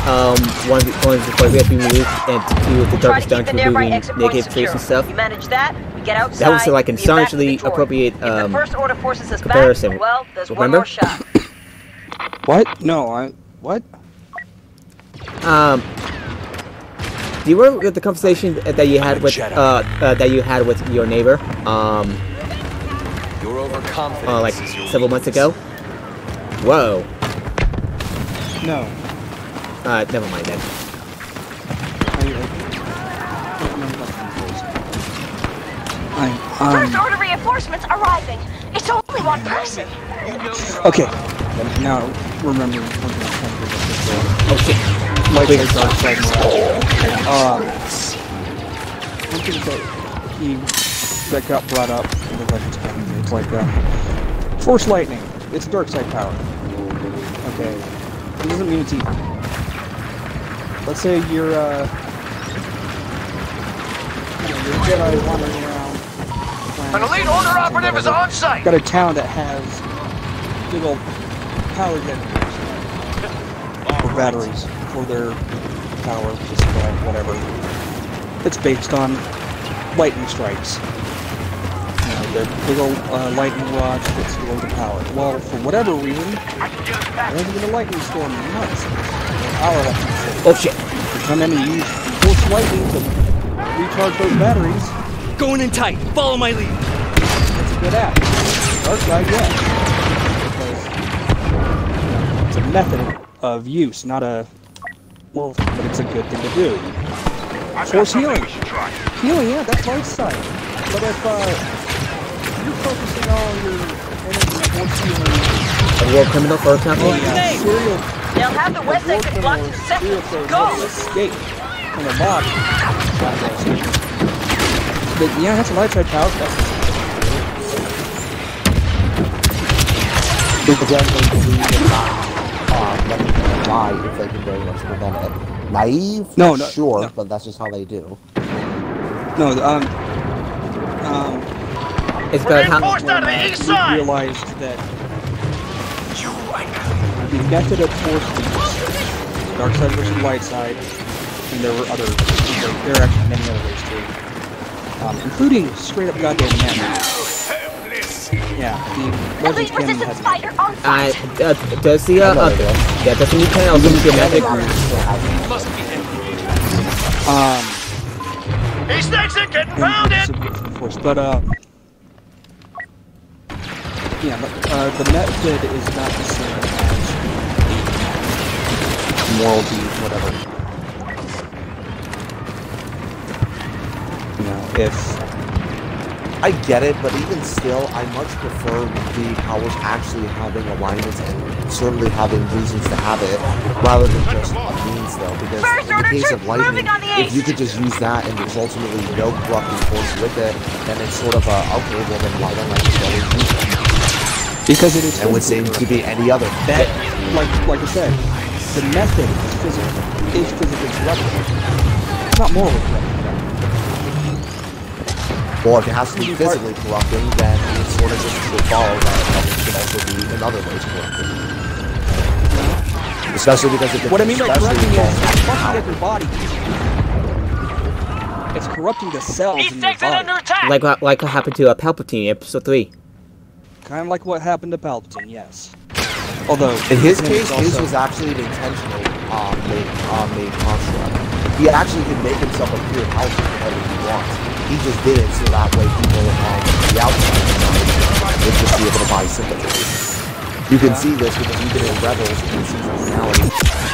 one before we had to move and to do with the Try darkest to down keep to the nearby removing exit point negative traits and secure. stuff? You manage that, we get outside. That was like an we get back to astonishingly Victoria. appropriate If the First Order forces us comparison. back, well, there's one Remember? more shot. What? No, what? Do you remember the conversation that you had with your neighbor? Your overconfidence Like is your several months weakness. ago. Whoa. No. Never mind then. First Order reinforcements arriving. It's only one person. Okay. Now, remember. Oh shit. Light side, dark side, one thing that got brought up in the Legends canon, it's like, Force Lightning. It's dark side power. Okay. It doesn't mean it's evil. Let's say you're a Jedi wandering around. An elite order operative is on site. Got a town that has big old power generators or batteries for their power, just whatever. It's based on lightning strikes. You know, they're big old lightning rods that slow the power. Well, for whatever reason, there's been a lightning storm nuts. Power electricity. Oh shit. You come in and use Force Lightning to recharge those batteries. Going in tight. Follow my lead. That's a good app. Dark side, yeah. Because it's a method of use, not a well, but it's a good thing to do. Force healing. Healing, yeah, that's light side. But if you're focusing all your energy towards healing, A war criminal, for example? serial They'll have the west exit blocked in seconds. Go! escape from a mob. But yeah, that's a light side power. People generally believe in not letting them die if they can very much prevent it. Naive? No, sure, no. but that's just how they do. No, It's about how. Reinforced out of the east side. Realized that the method of force use, dark side versus light side, and there were other, there are actually many other ways too, including straight up goddamn madness. Yeah, the Legends canon has Does the does the new canon also give magic? East exit getting pounded. Force, but yeah, but the method is not the same as moral deed, whatever. You know, if I get it, but even still, I much prefer the powers actually having alignments and certainly having reasons to have it, rather than just a means, though. Because in the case of lightning, if you could just use that and there's ultimately no corrupting force with it, then it's sort of a, okay, well then why don't I just always use it? because it is It would seem to be any other. that, like I said, the method is physically correct. It's not morally correct. Or if it has to be physically corrupting, then it sort of just should follow that it can also be in other ways corrupting. Especially because it what I mean by corrupting is it's fucking at your body. It's corrupting the cells in your body. Like what happened to Palpatine in Episode 3. Kind of like what happened to Palpatine, yes. Although in his case, his was actually an intentional made construct. He actually could make himself appear healthy whenever he wants. He just did it so that way people on the outside would just be able to buy sympathy. You can see this because even in Rebels in the season finale,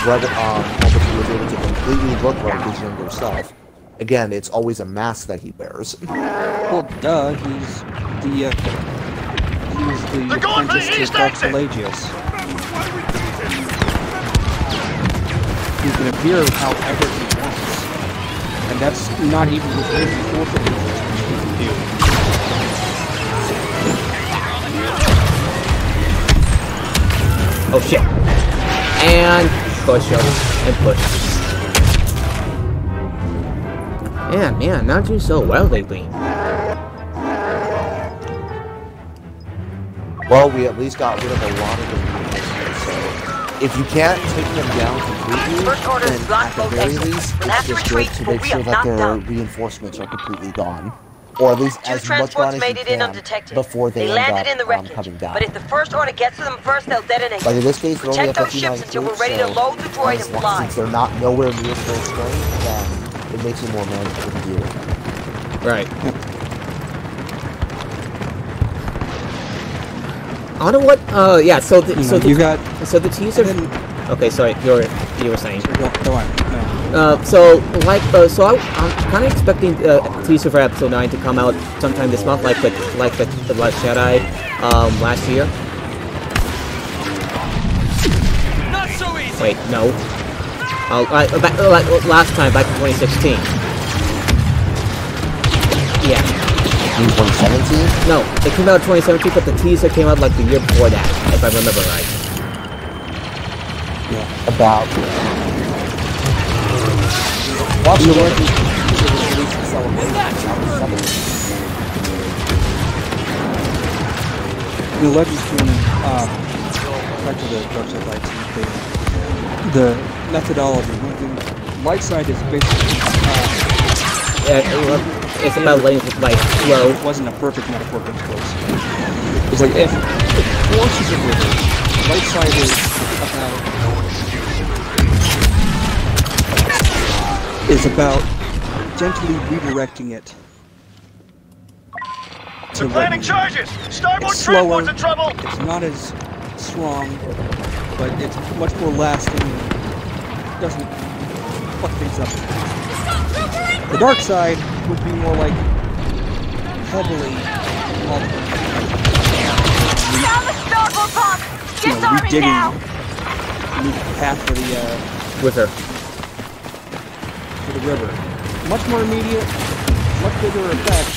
Palpatine was able to completely look like his younger self. Again, it's always a mask that he bears. Well, duh, he's the apprentice to Darth Pelagius. He can appear however he wants. And that's not even with his force reinforcements he can do. Oh shit. And push up and push. Yeah, man, not doing so well lately. Well, we at least got rid of a lot of them. So if you can't take them down completely, then at the very least, it's just good to make sure that their reinforcements are completely gone. Or at least as much gone as you can before they end up coming down. But if the first order gets to them first, they'll detonate. Like in this case, they're only at 59 ships until we're ready to load the droid and fly. Since they're not nowhere near full strength, then it makes it more manageable to deal with. Right. I don't know what. Yeah. So the teaser. Okay, sorry. You were saying. Go on. So I'm kind of expecting teaser for Episode 9 to come out sometime this month, like the Last Jedi last year. Not so easy. Wait, no. Last time, back in 2016. Yeah. In 2017? No, it came out in 2017, but the teaser came out like the year before that, if I remember right. Yeah. About. Watch the work. The Legends can, back to the dark side light side, the methodology. The light side is basically, it's about letting it like flow. It wasn't a perfect metaphor, but close. It's like if the force is a river, the light side is about gently redirecting it. They're planning charges! Starboard transport's in trouble! It's not as strong, but it's much more lasting. It doesn't fuck things up. The dark side would be more like heavily Down the starboard pump! Disarming now! New path for the with her. For the river. Much more immediate, much bigger effect.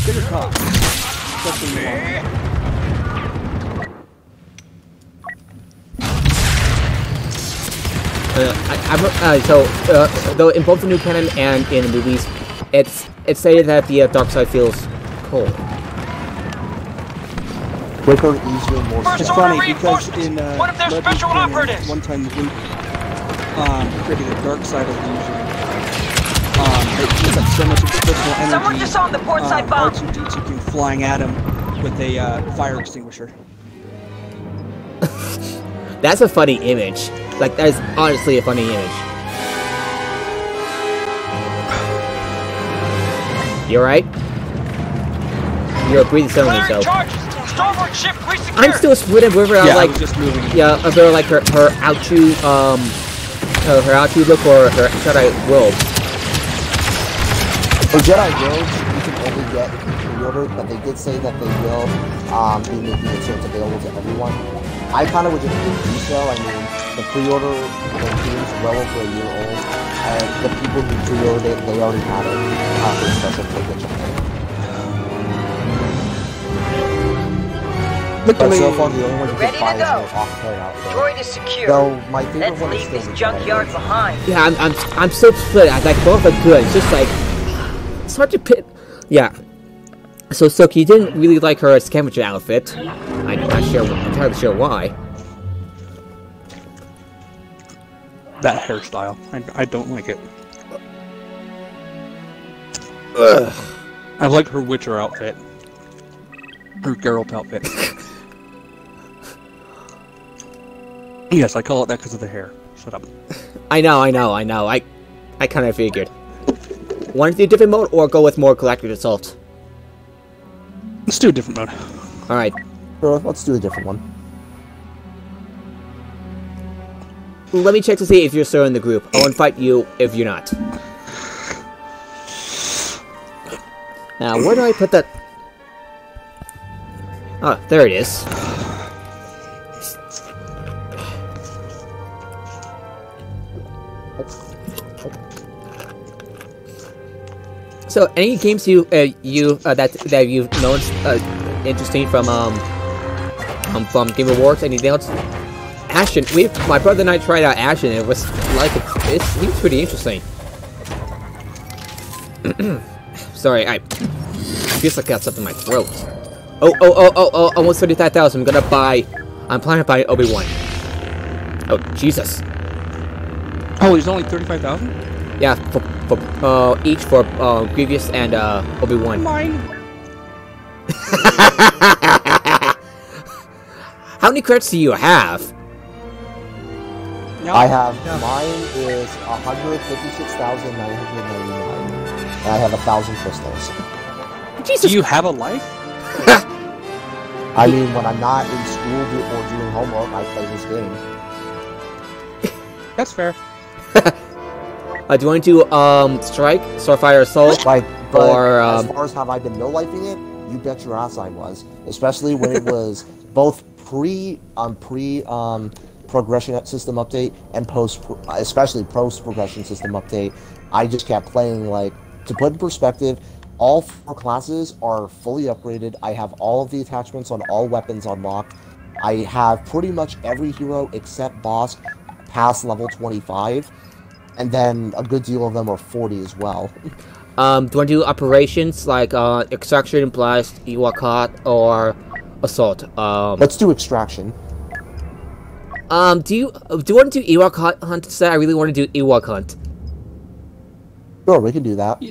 Bigger cost. Especially in the though in both the new canon and in the movies, it's stated that the dark side feels cold. Quicker, easier, more. It's funny because in one of their special operatives. One time we created a dark side illusion. It gives up so much personal energy. Someone just on the port side bomb. R2-D2 came flying at him with a fire extinguisher. That's a funny image. Like, that is honestly a funny image. You alright? You're breathing sound yourself. Starboard ship resecure. I'm still splitting with her. Yeah, like, I was just moving. Yeah, about like her Ouchu look or her Jedi robe. For Jedi robes, you can only get pre-order, but they did say that they will be making it so it's available to everyone. I kind of would just do so. I mean, the pre-order, the game's well over a year old, and the people who pre-ordered it, they already had it for special package. But so far, the only one you can buy is the off-play out there. Droid is secure. Though my favorite Let's one is leave still this the junkyard Jedi behind. Yeah, I'm so split. I like both are good. It's just like it's hard to pick. Yeah. So Silky didn't really like her scavenger outfit. I'm not entirely sure why. That hairstyle. I don't like it. Ugh. I like her Witcher outfit. Her Geralt outfit. Yes, I call it that because of the hair. Shut up. I know. I kind of figured. Want to do a different mode or go with more collective assault? Let's do a different mode. Alright. Sure, let's do a different one. Let me check to see if you're still in the group. I'll invite you if you're not. Now, where do I put that? Oh, there it is. So, any games that you've noticed interesting from Game Awards? Anything else? Ashen. My brother and I tried out Ashen. And it was like it seems pretty interesting. Sorry, I feels like I got something in my throat. Oh! Almost 35,000. I'm planning to buy Obi-Wan. Oh Jesus! Oh, he's only 35,000. Yeah, for each for Grievous and Obi-Wan. Mine. How many credits do you have? I have, mine is 156,999, and I have 1,000 crystals. Jesus. Do you have a life? I mean, when I'm not in school or doing homework, I play this game. That's fair. Do you want to do Strike, Starfire Assault, But or as far as have I been no-lifing it, you bet your ass I was. Especially when it was both progression system update and especially post-progression system update. I just kept playing. Like, to put in perspective, all 4 classes are fully upgraded. I have all of the attachments on all weapons unlocked. I have pretty much every hero except boss past level 25, and then a good deal of them are 40 as well. do you want to do operations like Extraction, Blast, Ewok Hunt, or Assault? Let's do Extraction. Do you want to do Ewok Hunt instead? I really want to do Ewok Hunt. Sure, we can do that.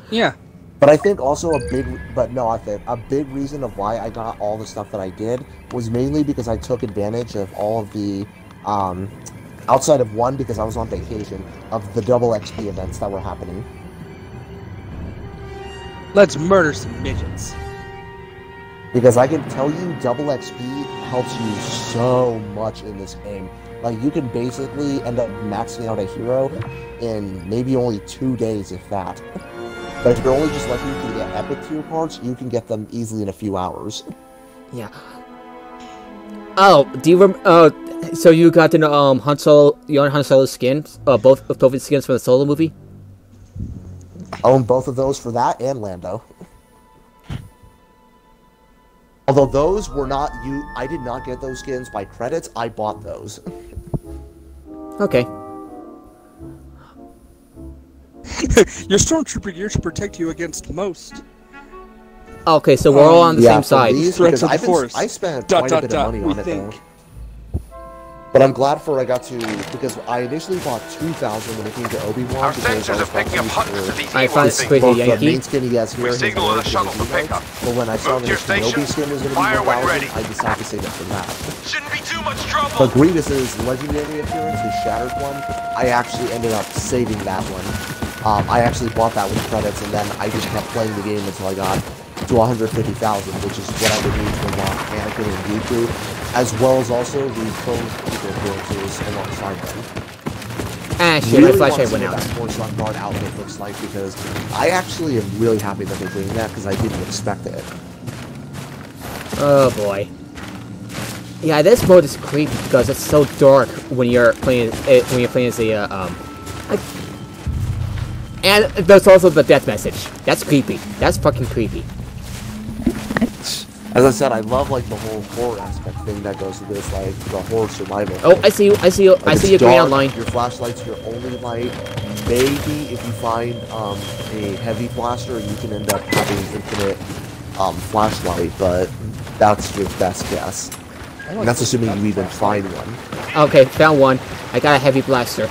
Yeah. But I think also a big reason of why I got all the stuff that I did was mainly because I took advantage of all of the, outside of one, because I was on vacation, of the double XP events that were happening. Let's murder some midgets. Because I can tell you, double XP helps you so much in this game. Like, you can basically end up maxing out a hero in maybe only 2 days, if that. But if you're only just lucky to get epic tier cards, you can get them easily in a few hours. Yeah. Oh, do you remember? So you got the Han Solo skins? Both the skins from the Solo movie. I own both of those for that and Lando. Although those were not I did not get those skins by credits. I bought those. Okay. Your stormtrooper gear should protect you against most. Okay, so we're all on the same side. These, because I spent quite a bit of money on it though. But I'm glad I got to, because I initially bought 2,000 when it came to Obi-Wan. Our sensors are picking up hundreds of these I evil found things. Squiddy Both the Yankee. main skin he has here, We signal on the shuttle for pickup. But when I saw Move that to the your Kenobi station. skin was going to Fire be when 1,000, ready. I decided to save it for that. Shouldn't be too much trouble. But Grievous's legendary appearance, his shattered one, I actually ended up saving that one. I actually bought that with credits, and then I just kept playing the game until I got to 150,000, which is what I would need to unlock Anakin and Dooku, as well as also the clone people appearances alongside them. Ah, shit, my flashlight went What out. that Force on Guard outfit looks like, because I actually am really happy that they're doing that, because I didn't expect it. Oh boy. Yeah, this mode is creepy because it's so dark when you're playing as a and there's also the death message. That's creepy. That's fucking creepy. As I said, I love like the whole horror aspect thing that goes with this, like the horror survival. Oh, I see you. I see you. I see you green dark, online. Your flashlight's your only light. maybe if you find a heavy blaster, you can end up having infinite flashlight, but that's your best guess. And that's assuming you even find one. Okay, found one. I got a heavy blaster.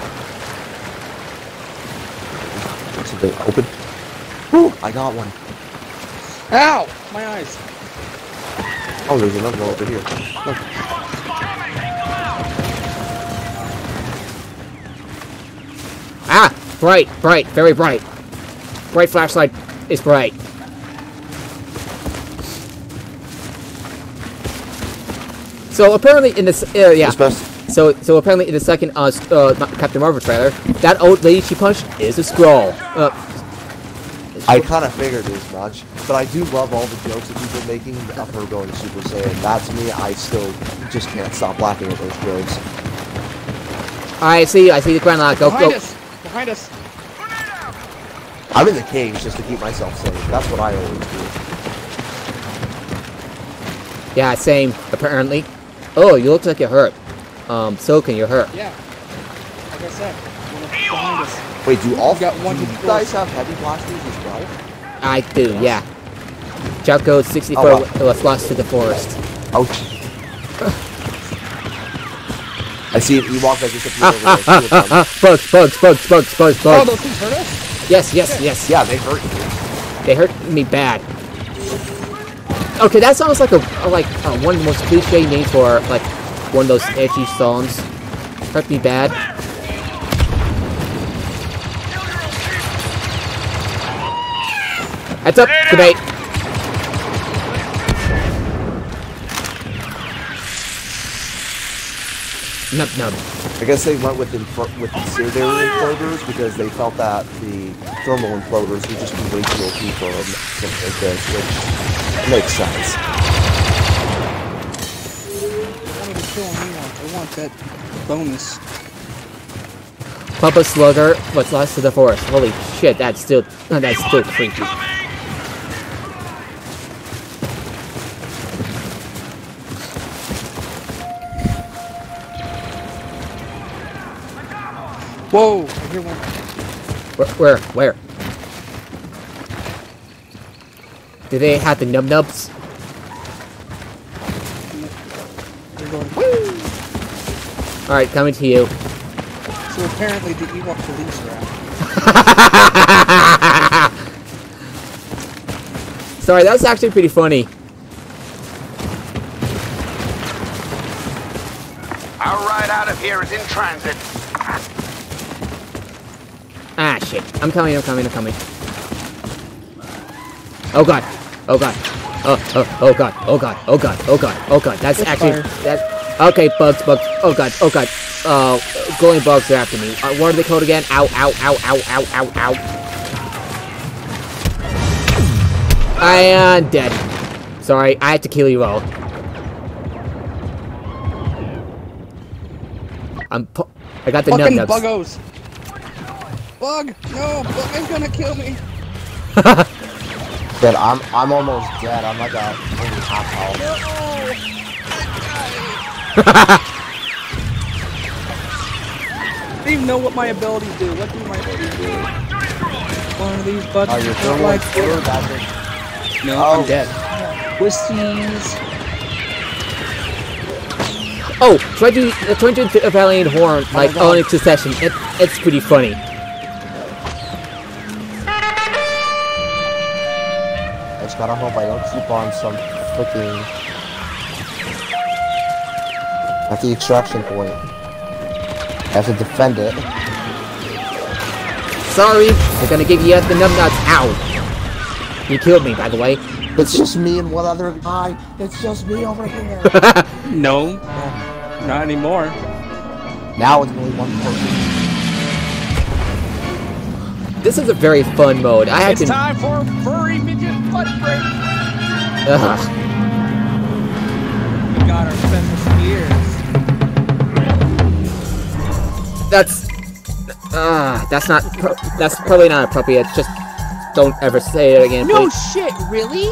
Something open. Whew, I got one. Ow! My eyes. Oh, there's another one over here. Look. Ah! Bright, bright, very bright. Bright flashlight is bright. So apparently in this, yeah. So apparently in the second Captain Marvel trailer, that old lady she punched is a Skrull. I kind of figured as much, but I do love all the jokes that people are making of her going Super Saiyan. That to me, I still just can't stop laughing at those jokes. I see the Granlock. Go, Behind go. us! Behind us! I'm in the cage just to keep myself safe. That's what I always do. Yeah, same, apparently. Oh, you look like you're hurt. Silikin, you're hurt. Yeah. Like I said, behind us. Wait, do all got one do you guys have heavy blasters as well? I do, yeah. Jocko 64 was lost to the forest. Ouch. I see an Ewok that just appeared over there. Bugs. Oh, those things hurt us? Yes. Yeah, they hurt you. They hurt me bad. Okay, that sounds like one of the most cliche names for like one of those edgy songs. Hurt me bad. Heads up, debate. Nub. I guess they went with incendiary imploders because they felt that the thermal imploders would just be way too OP for something like this, which makes sense. I wanted to kill him. I want that bonus. Papa Slugger was lost to the forest. Holy shit, that's still creepy. Whoa! I hear one. Where? Do they have the nubs? They're going, woo! Alright, coming to you. So apparently the Ewok police are out. Sorry, that was actually pretty funny. Our ride out of here is in transit. Ah, shit. I'm coming. Oh god. Oh god. That's It's actually... fire. Okay, bugs. Oh god. Glowing bugs are after me. What are they called again? Ow. I am dead. Sorry, I had to kill you all. I got the fucking nubs. buggos! Bug! No! Bug is gonna kill me! But I'm almost dead. I'm like only half health. I don't even know what my abilities do. What do my abilities do? One of these bugs. Oh, you're thermal exploder? No, I'm dead. Twisties. Oh, try to a Valiant Horn like all in succession. It's pretty funny. I just gotta hope I don't keep on some freaking at the extraction point. I have to defend it. Sorry, they're gonna give you the numbnuts. Ow! You killed me, by the way. It's just me and one other guy. It's just me over here. No, not anymore. Now it's only one person. This is a very fun mode. It's time for furry midget butt break. We got our special spears. That's probably not appropriate. Just don't ever say it again. No please. shit, really?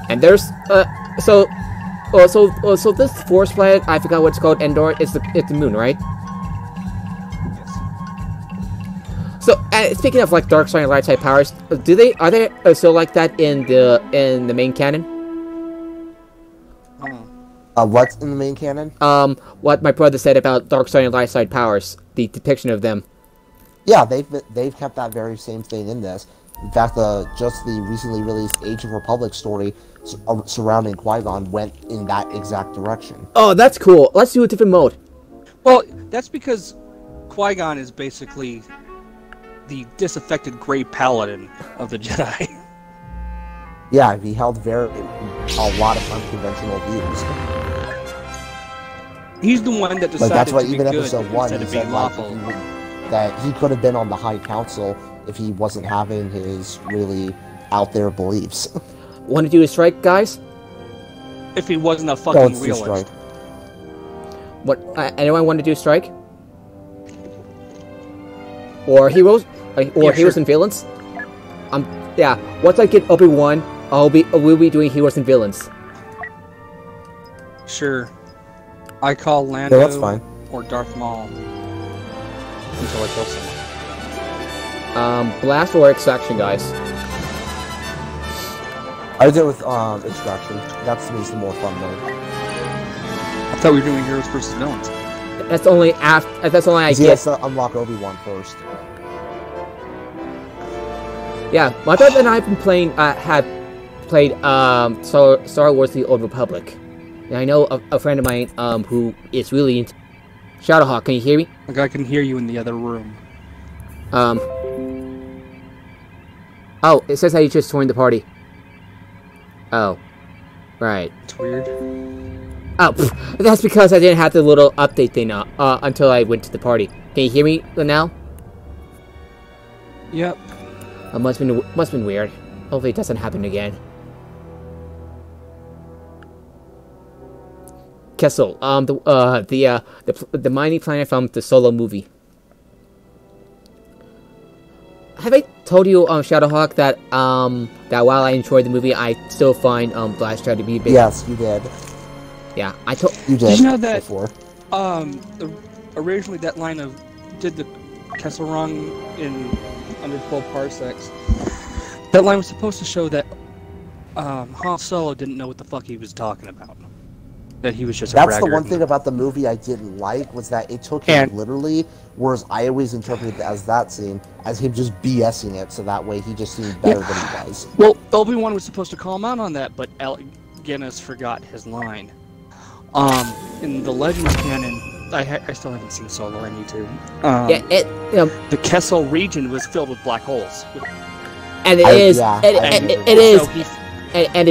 And there's so this forest planet, I forgot what it's called. Endor. It's the moon, right? So, speaking of like dark side and light side powers, are they still like that in the main canon? What's in the main canon? What my brother said about dark side and light side powers, the depiction of them. Yeah, they've kept that very same thing in this. In fact, just the recently released Age of Republic story surrounding Qui-Gon went in that exact direction. Oh, that's cool. Let's do a different mode. Well, that's because Qui-Gon is basically the disaffected Grey Paladin of the Jedi. Yeah, he held a lot of unconventional views. He's the one that decided that's why to be even good episode 1 instead he of being said lawful. that he could have been on the High Council if he wasn't having his really out there beliefs. Want to do a strike, guys? If he wasn't a fucking realist. Strike. What? Anyone want to do strike? Or heroes? Heroes and villains? Yeah. Once I get Obi-Wan, we'll be doing heroes and villains. Sure. I call Lando that's fine. or Darth Maul until I kill someone. Blast or extraction, guys? I did it with extraction. That's the more fun mode. I thought we were doing heroes versus villains. That's only after. That's only I get. Yes, unlock Obi-Wan first. Yeah, my brother and I have been playing. Have played Star Wars: The Old Republic. And I know a friend of mine who is really into Shadowhawk. Can you hear me? Like I can hear you in the other room. Oh, it says that you just joined the party. Oh, right. It's weird. Oh, that's because I didn't have the little update thing until I went to the party. Can you hear me now? Yep. Must have been weird. Hopefully it doesn't happen again. Kessel, the mining planet from the Solo movie. Have I told you, Shadowhawk, that that while I enjoyed the movie, I still find Blast Try to be a bit... Yes, you did. Yeah, I told... You did. Did you know that, before. Originally that line of, did the Kessel wrong in under 12 parsecs, that line was supposed to show that Han Solo didn't know what the fuck he was talking about. That he was just a That's the braggart. one thing about the movie I didn't like, was that it took him literally, whereas I always interpreted it as that scene, as him just BSing it, so that way he just seemed better than he does. Well, Obi-Wan was supposed to call him out on that, but Guinness forgot his line. In the Legends canon, I still haven't seen Solo, I need to. The Kessel region was filled with black holes. And it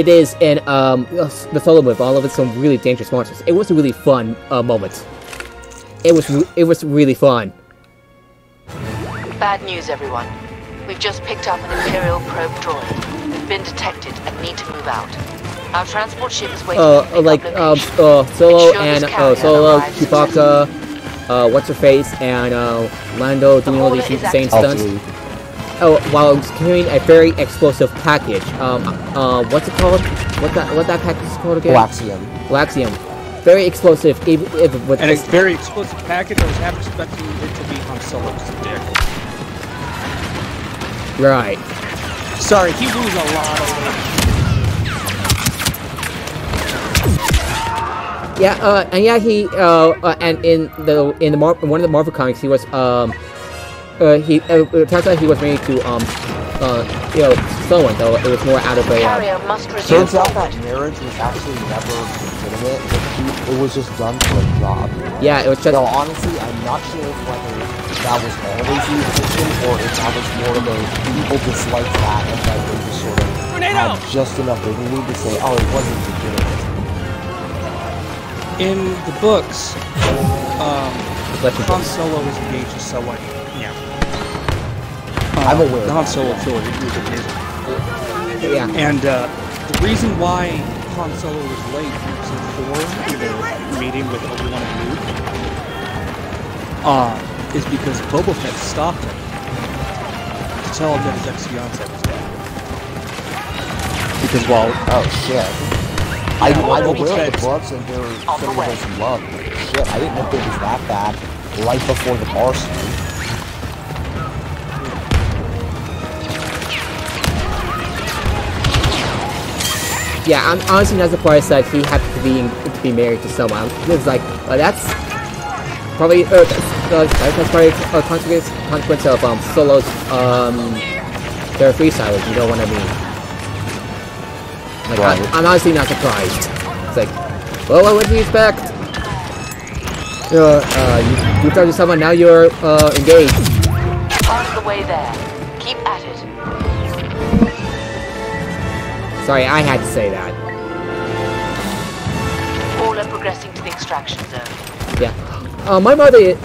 is in the Solo movie. All of it's some really dangerous monsters. It was a really fun moment. It was really fun. Bad news, everyone. We've just picked up an Imperial probe droid. We've been detected and need to move out. Our transport ship is waiting to pick up location. Solo and Chewbacca, what's her face, and Lando doing all these insane stunts. Oh, while carrying a very explosive package. What's it called? What that package is called again? Blaxium. Very explosive. And a very explosive package. I was half expecting it to be Han Solo's dick. Right. Sorry, he moves a lot of weight. Yeah, and yeah, he and in one of the Marvel comics, he was it turns out he was married to someone, though it was more out of a turns out that marriage was actually never legitimate. It was just done for a job. Yeah, it was just... So honestly, I'm not sure whether that was always the intention, or if that was more of a people disliked that, and that they just sort of had just enough wiggle room to say, oh, it wasn't legitimate. In the books, Han Solo was engaged to someone. Yeah. I'm aware. The Han Solo trilogy was amazing. Yeah. And the reason why Han Solo was late in episode 4 in the meeting with Obi-Wan and Luke is because Boba Fett stopped him to tell him that his ex-fiancé was dead. Because while... Oh, shit. I'm aware of the books and their some love. Shit, I didn't know it was that bad right before the bar scene. Yeah, I'm honestly not surprised that he happened to be married to someone. It's like, that's probably that's probably a consequence of Solo's their freestylers. You know what I mean? Like, Right. I'm honestly not surprised. It's like, well, what do you expect? You talked to someone, now you're engaged. Part of the way there. Keep at it. Sorry, I had to say that. All are progressing to the extraction zone. Yeah. My mother,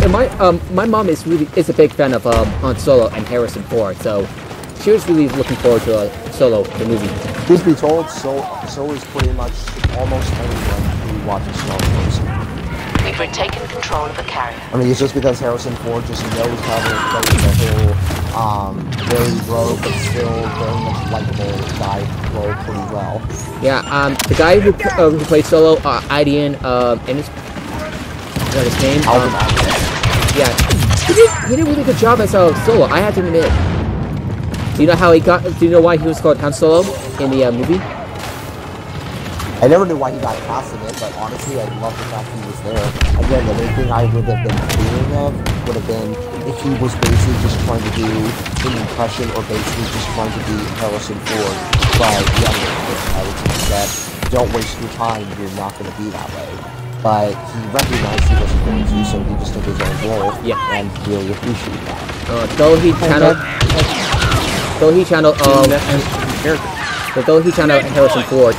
my mom is a big fan of Han Solo and Harrison Ford, so she was really looking forward to Solo, the movie. Truth be told, so is pretty much almost anyone who watches Star Wars. We've retaken control of the carrier. I mean, it's just because Harrison Ford just knows how to play the whole, very rogue but still very much likable guy role pretty well. Yeah, the guy who plays Solo, Idian, and is that his name? Yeah, he did a really good job as Solo, I have to admit. Do you know how he got? Do you know why he was called Han Solo in the movie? I never knew why he got cast in it, but honestly, I love the fact he was there. Again, the main thing I would have been fearing of would have been if he was basically just trying to do an impression or basically just trying to be Harrison Ford, but younger. I would think that don't waste your time, you're not going to be that way. But he recognized he wasn't going to, so he just took his own role, and really appreciated that. Though he channeled Harrison Ford,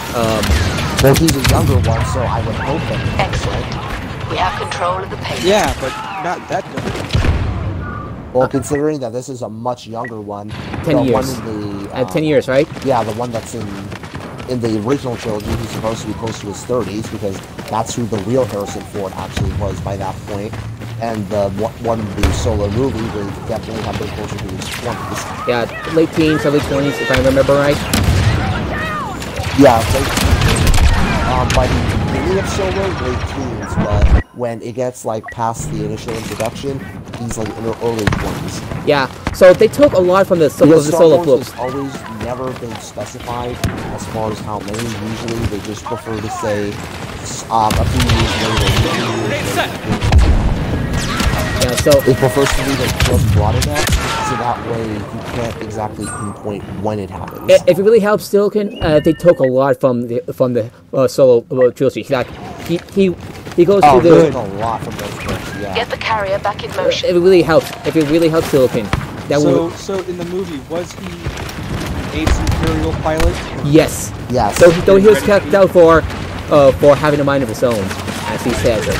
well, he's a younger one, so I would hope that. Excellent. We have control of the payload. Yeah, but not that young. Well, considering that this is a much younger one, 10 years. 10 years, right? Yeah, the one that's in the original trilogy, he's supposed to be close to his 30s because that's who the real Harrison Ford actually was by that point. And the one in the Solo movie would definitely have been closer to his 20s. Yeah, late teens, early 20s, if I remember right. Yeah, by the beginning of Solo, late teens, but when it gets like past the initial introduction, he's like in the early 20s. Yeah, so they took a lot from the Solo books. Has always never been specified as far as how many. Usually, they just prefer to say a few years later. Yeah, so it prefers to leave it just broad enough, so that way you can't exactly pinpoint when it happens. If it really helps Silikin, they took a lot from the Solo trilogy. Like he goes to the. A lot from those books, yeah. Get the carrier back in motion. If it really helps Silikin, that would. So in the movie, was he Abe's Imperial pilot? Yes. Yes. So though he was kept out for having a mind of his own, as he says it.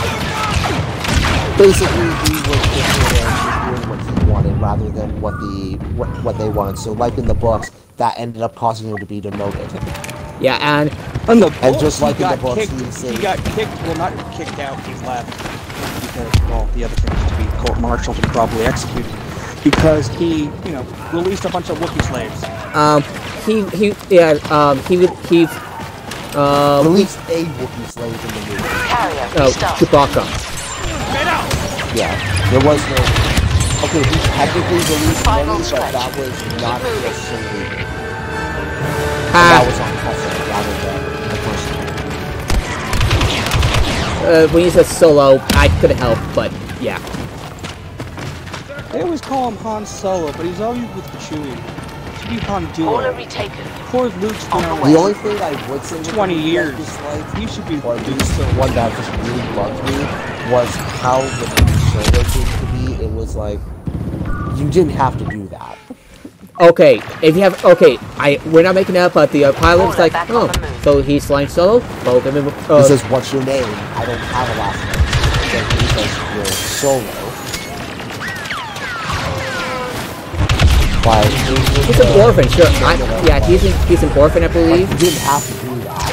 Basically, he was just doing what he wanted rather than what they wanted. So, like in the books, that ended up causing him to be demoted. Yeah, and just like in the books, he got kicked. Well, not kicked out. He left because, well, the other thing is to be court-martialed and probably executed because he, released a bunch of Wookiee slaves. Released a Wookiee slave in the movie. Chewbacca. Yeah, there was no. Okay, he technically released many, but that was not just solely. That was on Tesla rather than the person. When you said Solo, I couldn't help, but yeah. They always call him Han Solo, but he's always with Chewie. It should be Han Duo. Order retaken. Poor Luke's been on the only thing I would say 20 years. He should be, or at least the one that just really bugged me, was how the Solo seemed to be. It was like, you didn't have to do that. Okay, if you have, we're not making that, but the pilot's like, oh, so he's flying Solo? Well, he says, what's your name? I don't have a last name. He says, you're Solo. He's an orphan, sure. He's an orphan, I believe. You didn't have to do that.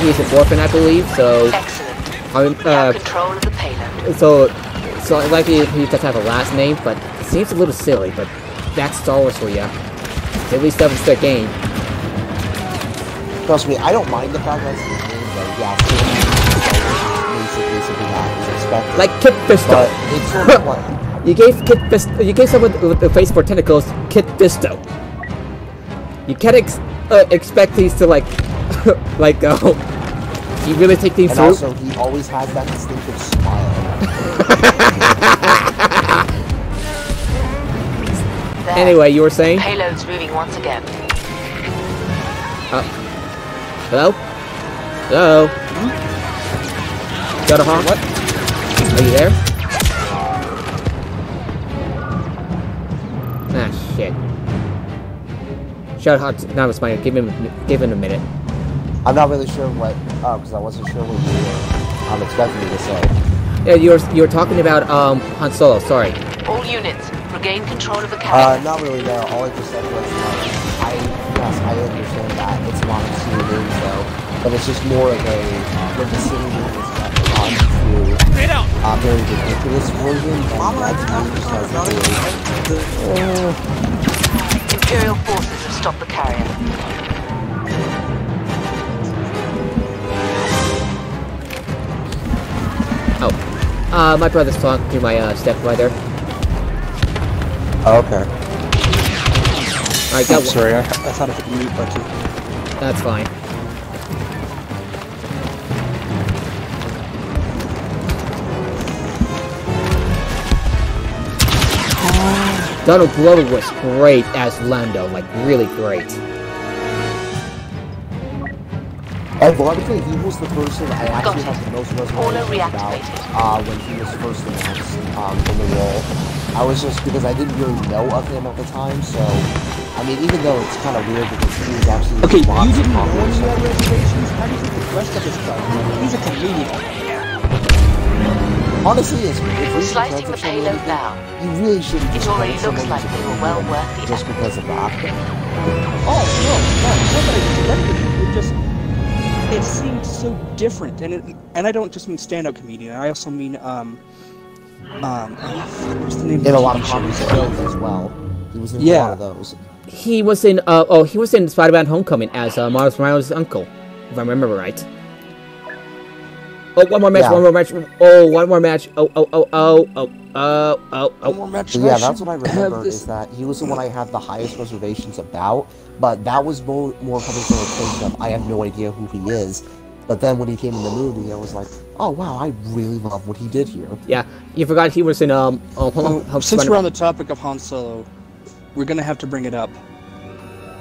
He's an orphan, I believe, so... Excellent. Control of the payload. So likely he does have a last name, but it seems a little silly, but that's Star Wars for you. At least that was their game. Trust me, I don't mind the fact that it's his name, but yeah, basically something that is expected. Like Kit Fisto. It's sort of like... You gave someone with the face for tentacles Kit Fisto. You can't expect these to like Like, you really take things and through. Also, he always has that distinctive smile. Anyway, you were saying? Payload's moving once again. Hello? Hello? Shadowhawk? What? Are you there? Ah, shit. Shadowhawk's not responding. Give him a minute. I'm not really sure what, because I wasn't sure what you were expecting me to say. Yeah, you were talking about Han Solo. Sorry. All units, regain control of the carrier. Not really. No. All I just said was, I understand that it's not a scene, though, but it's just more of a when the scene is on to a very ridiculous version. And that's Imperial forces have stopped the carrier. My brother's talking to my stepbrother. Oh, okay. Alright, I'm sorry, I thought I hit the mute button. That's fine. Donald Glover was great as Lando, like really great. Ironically, he was the person I actually have the most reservations about when he was first announced in the role. I was just, because I didn't really know of him at the time, so, I mean, even though it's kind of weird because he was actually... Okay, you didn't know you had reservations? How do you think the rest of this stuff? He's a comedian. Honestly, if slicing the payload now. You really shouldn't It already looks like they were well worth the just because of that. Oh, no, it's not that I expected it. It just... It seemed so different, and I don't just mean stand-up comedian. I also mean what's the name? In a lot of comedy shows as well. He was in a lot of those. He was in he was in Spider-Man: Homecoming as Miles Morales' uncle, if I remember right. Oh, one more match, one more match. Oh, one more match. Oh. One more match. Yeah, that's what I remember, is that he was the one I had the highest reservations about, but that was more coming from a place of, I have no idea who he is. But then when he came in the movie, I was like, oh wow, I really love what he did here. Yeah, you forgot he was in, since we're on the topic of Han Solo, we're gonna have to bring it up.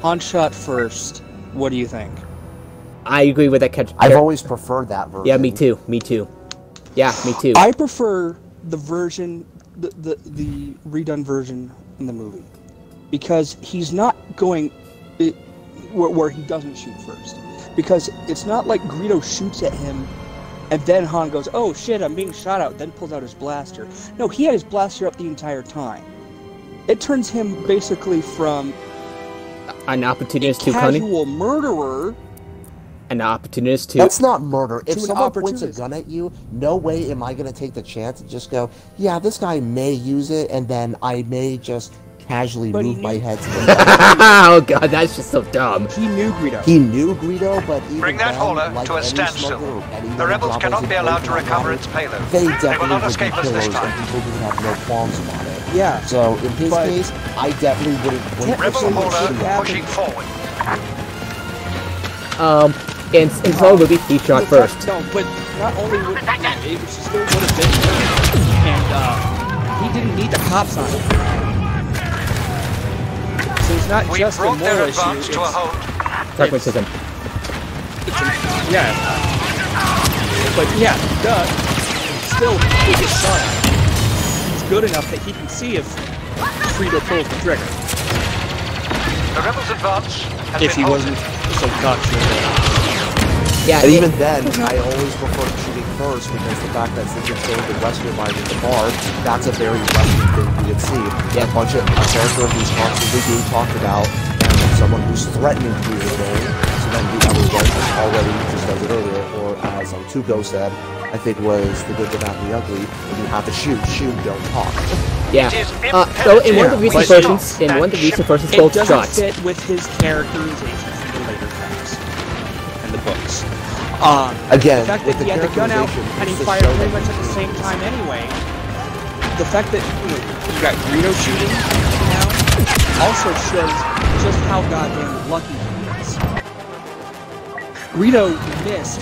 Han shot first. What do you think? I agree with that catch. I've always preferred that version. Yeah, me too. Yeah, me too. I prefer the version, the redone version in the movie, because he's not going where he doesn't shoot first. Because it's not like Greedo shoots at him, and then Han goes, "Oh shit, I'm being shot at," then pulls out his blaster. No, he had his blaster up the entire time. It turns him basically from an opportunist to casual murderer. An opportunist to... That's not murder. If someone points a gun at you, no way am I going to take the chance and just go, yeah, this guy may use it, and then I may just casually move my head to the left. Oh god, that's just so dumb. He knew Greedo. He knew Greedo, but even Bring that then, hauler like to a standstill. The rebels cannot be allowed to recover its payload. They will definitely not would be escape us this killers, time. and people would have no qualms about it. Yeah. So in his case, I definitely wouldn't wait for Rebel someone to hauler shoot at pushing forward. In Solo movie, he shot first. No, but not only would it still would have been and he didn't need the cops on him. So it's not just a moral issue. Pragmatism. Yeah. But yeah, duh. Still, he gets shot at. He's good enough that he can see if Greedo pulls the trigger. The rebels advance. If he wasn't so cocksure. Yeah, and even then, I always prefer shooting first, because the fact that since it's going to Western mind in the bar, that's a very Western thing we would see. Yeah, a character who's constantly being talked about, and someone who's threatening to do the game, so then the other one is already just as earlier, or as Tugo said, I think was the good, the bad, and the ugly, when you have to shoot, don't talk. Yeah. So in one of the recent versions, both shots. It doesn't fit with his characterization in the later films and the books. Again, the fact that he had the gun out and he fired pretty much at the same time anyway. The fact that you got Greedo shooting now also shows just how goddamn lucky he is. Greedo missed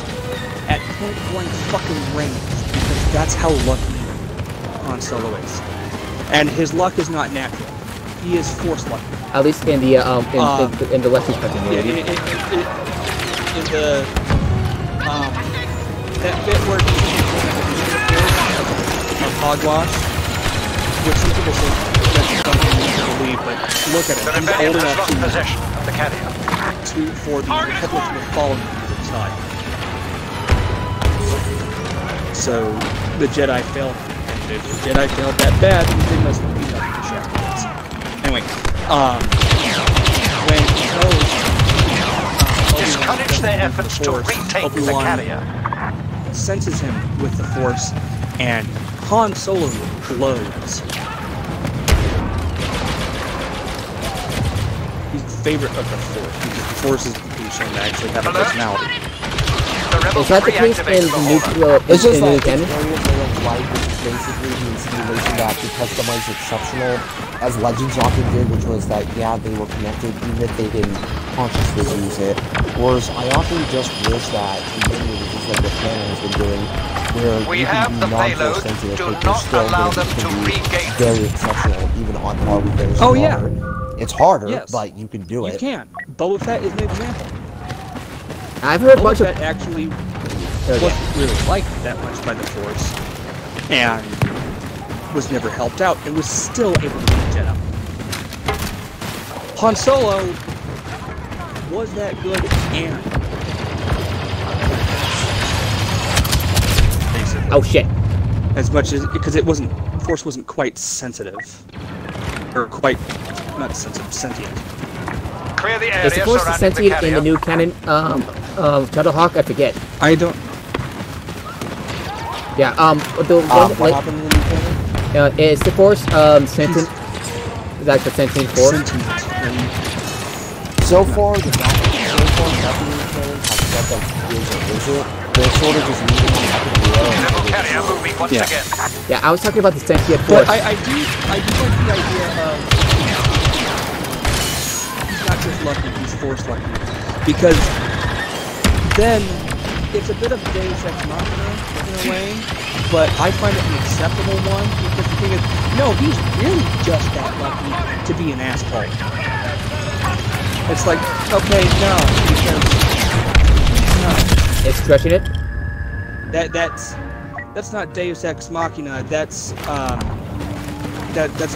at point-blank fucking range because that's how lucky Han Solo is. And his luck is not natural. He is force lucky. At least in the in the Lexus continuity. In the that bit where he's hogwash, which some people say that's something you can believe, but look at it. The He's rebellion old has enough lost possession of the carrier. for the Republic to follow him to the side. So the Jedi failed. And if the Jedi failed that bad, then they must be nothing to Shadowhawk841. Anyway, when he knows discourage their efforts to retake the carrier. Senses him with the Force, and Han Solo glows. He's the favorite of the Force, because the Force is shown to actually have a personality. Is that the case in the new It's just like canon? areas of life, which is basically the insinuation that to customize exceptional, as Legends often did, which was that, yeah, they were connected even if they didn't consciously use it. Whereas I often just wish that, just like what canon has been doing, where We you have can the be payload, non-sensitive, do but not still allow going them to be regain. very exceptional, even on par with theirs. Oh, yeah. It's harder, Yes. but you can do it. You can. Boba Fett is an example. I've heard a Boba bunch Fett of actually wasn't really liked that much by the Force, and was never helped out, and was still able to beat Jedi. Han Solo was that good, and basically, oh shit. as much as because it wasn't Force wasn't quite sensitive, or quite not sensitive, sentient. Clear the area Is the Force surrounding the sentient in carrier. the new canon Shadowhawk? I forget. I don't. Yeah, the one What happened in the new canon? is the Force sentient? Is that the sentient Force? So far, nothing in the canon has said that he is or isn't. They're sort of just leaving him up in the air. Rebel carrier moving once Yeah. again. Yeah, I was talking about the sentient Force. But I do like the idea of he's not just lucky, he's Force lucky. Because then it's a bit of Deus Ex Machina in a way, but I find it an acceptable one because the thing is, no, he's really just that lucky to be an asshole. It's like, okay, no, because no. It's stretching it. That's not Deus Ex Machina. That's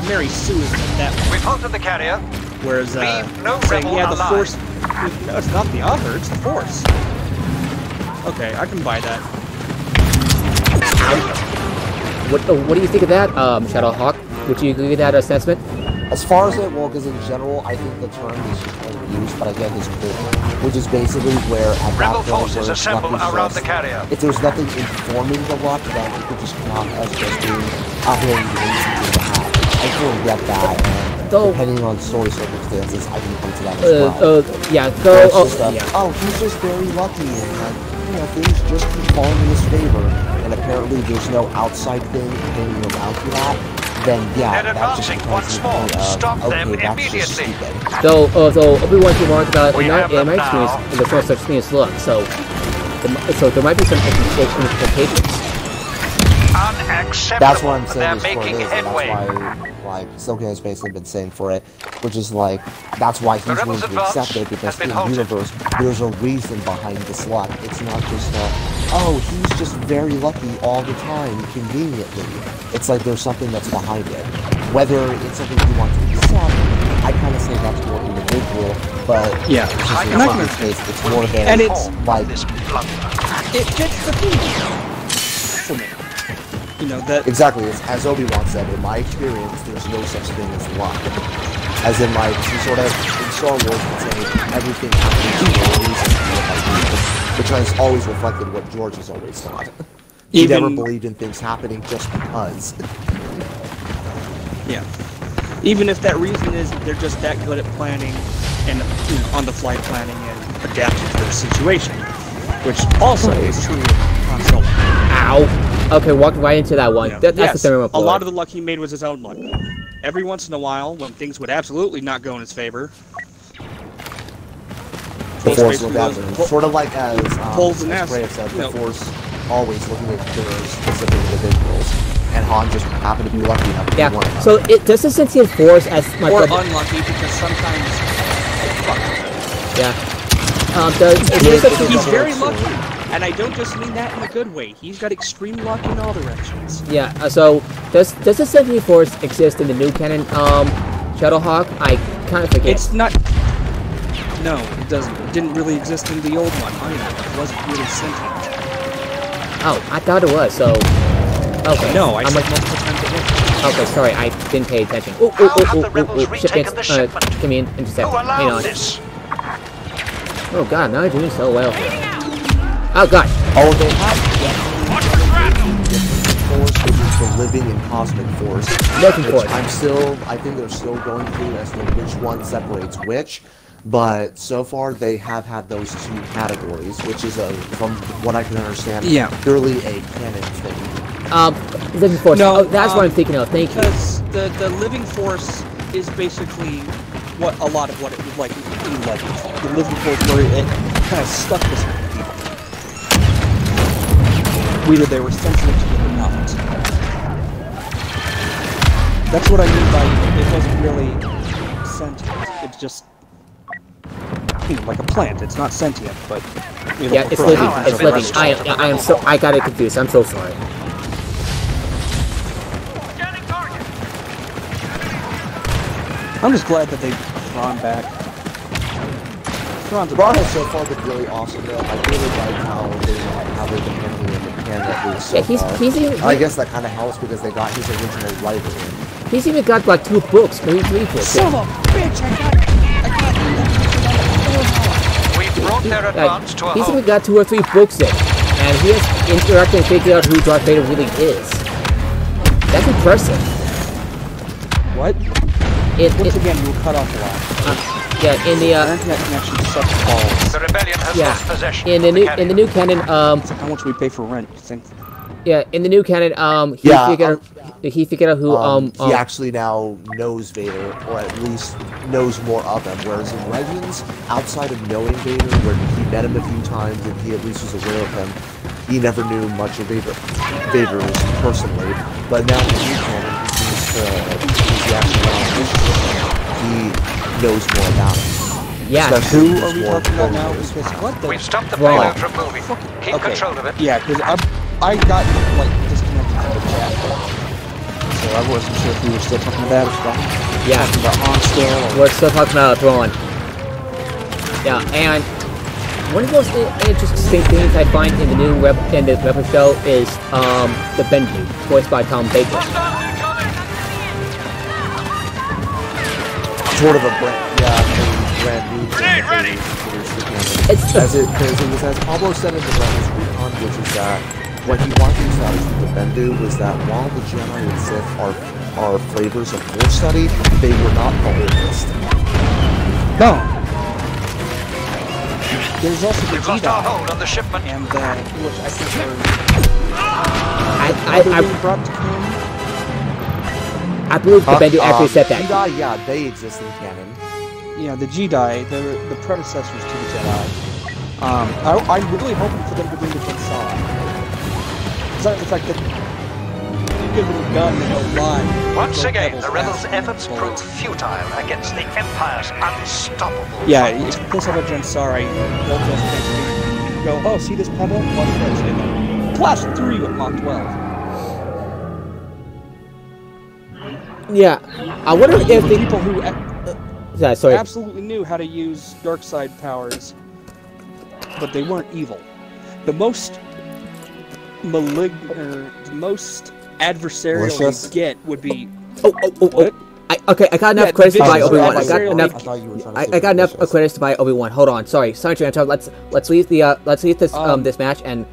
Mary Sue is that one. We've halted the carrier. Whereas Leave no saying, rebel yeah, the alive. Force. No, it's not the author. It's the Force. Okay, I can buy that. What do you think of that, Shadowhawk? Would you agree with that assessment? As far as it will, because in general, I think the term is just overused, but again, is cool. Which is basically where at Rebel that point forces where assemble luck is around just, the carrier. if there's nothing informing the luck, then it could just come out as just being out here and lazy in the hat. I fully get that, and depending on story circumstances, I can come to that as well. Yeah, Where go. it's just oh, he's just very lucky, and like, you know, things just keep falling in his favor, and apparently there's no outside thing hanging around for that. Then yeah, They're that just advancing becomes once the more. point of, Stop okay, them that's just immediately. stupid. So Obi-Wan's remarked about We have in my them experience, now. there's no such thing as luck. So there might be some implications. Unacceptable. That's what I'm saying They're is for making it is, and headway. that's why, like, Silikin has basically been saying for it, which is like, that's why he's willing rebels' to advance accept it, because has been in halted. universe, there's a reason behind this luck. It's not just oh, he's just very lucky all the time, conveniently. It's like there's something that's behind it. Whether it's something you want to accept, I kind of say that's more individual, but Yeah, it's just and I in can- this case, it's more than, And it's like, This blunder. it fits the theme for me. You know that. exactly, as Obi-Wan said, in my experience, there's no such thing as luck. As in, like, he sort of, in Star Wars, would say, everything happens for a reason, which has always reflected what George has always thought. He never believed in things happening just because. Yeah. Even if that reason is they're just that good at planning and on-the-fly planning and adapting to their situation, which also is true of Han Solo. Ow. Okay, walked right into that one. You know, That's yes, the thermal a lot of the luck he made was his own luck. Every once in a while, when things would absolutely not go in his favor, The Force looked after him. Sort of like as Freya said, the Force always looking at killers, specific individuals. And Han just happened to be lucky enough to be one of them. So does the sentient Force as my or unlucky because sometimes he's very lucky, and I don't just mean that in a good way. He's got extreme luck in all directions. Yeah. So does the sentient Force exist in the new canon Shadowhawk? I kind of forget. It's not. No, it doesn't. It didn't really exist in the old one either. It wasn't really sentient. Oh, I thought it was. So. Okay. No, I said multiple times it was. Okay, sorry, I didn't pay attention. Ooh, shipments, come in, intercept. Hang on. Oh god, now you're doing so well here. Oh god. Oh, they have Force, which is the living and cosmic Force. Living Force. I think they're still going through as to which one separates which. But so far, they have had those two categories, which is, from what I can understand, purely a canon thing. Living Force. No, that's what I'm thinking of. Thank you. Because the Living Force is basically what a lot of what it was like in Legends. The Living Force where it kind of stuck with people. Whether they were sensitive to it or not. That's what I mean by it wasn't really sentient. It's just like a plant. It's not sentient, but yeah, it's living. It's living. I am so. I got it confused. I'm so sorry. I'm just glad that they've gone back. Thrawn has so far been really awesome though. I really like how they've been handling the canon at least so far. I guess that kind of helps because they got his original writer in. He's even got like 2 books, maybe 3 books. Son of a bitch! We brought their advance to a He's even got 2 or 3 books in, and he has interacted and figured out who Darth Vader really is. That's impressive. What? Once again, you were cut off a lot. Yeah, in the internet connection to suck balls. The rebellion has lost possession. In the new canon, it's like how much we pay for rent. You think? Yeah, in the new canon, he figured out who he actually now knows Vader, or at least knows more of him. Whereas in Legends, outside of knowing Vader, where he met him a few times and he at least was aware of him, he never knew much of Vader personally. But now in the new canon, he knows more about it. Yeah. So who are we talking about now? Because what the? We've stopped the payload from moving. Keep control of it. Yeah, because I got like disconnected from the chat, so I wasn't sure if we were still talking about it. Yeah. Talking about Han still. We're still talking about Thrawn. Yeah, and one of the most interesting things I find in the new Rebel show is the Bendu, voiced by Tom Baker. Sort of a brand new ready. Because it was as Pablo said in the Rebels Recon, which is that what he wanted to establish with the Bendu was that while the Jedi and Sith are flavors of Force study, they were not the oldest. No. There's also the Jedi hold on the shipment, and which I think I brought to him. I believe the Bendu actually said that. Jedi, yeah, they exist in canon. Yeah, the Jedi, the predecessors to the Jedi. I'm really hoping for them to bring the Jedi. Besides the fact that you give them a gun and they'll lie. Once again, the rebels' efforts prove futile against the Empire's unstoppable. Yeah, if you piss off a Jensari, they'll just go, oh, see this pebble? Watch this. And then blast through you at Mach 12. Yeah, I wonder if the people who absolutely knew how to use dark side powers, but they weren't evil. The most malignant, the most adversarial you get would be. What? I got enough credits to buy Obi-Wan. I got enough credits to buy Obi-Wan. Hold on, sorry to interrupt. Let's leave this this match and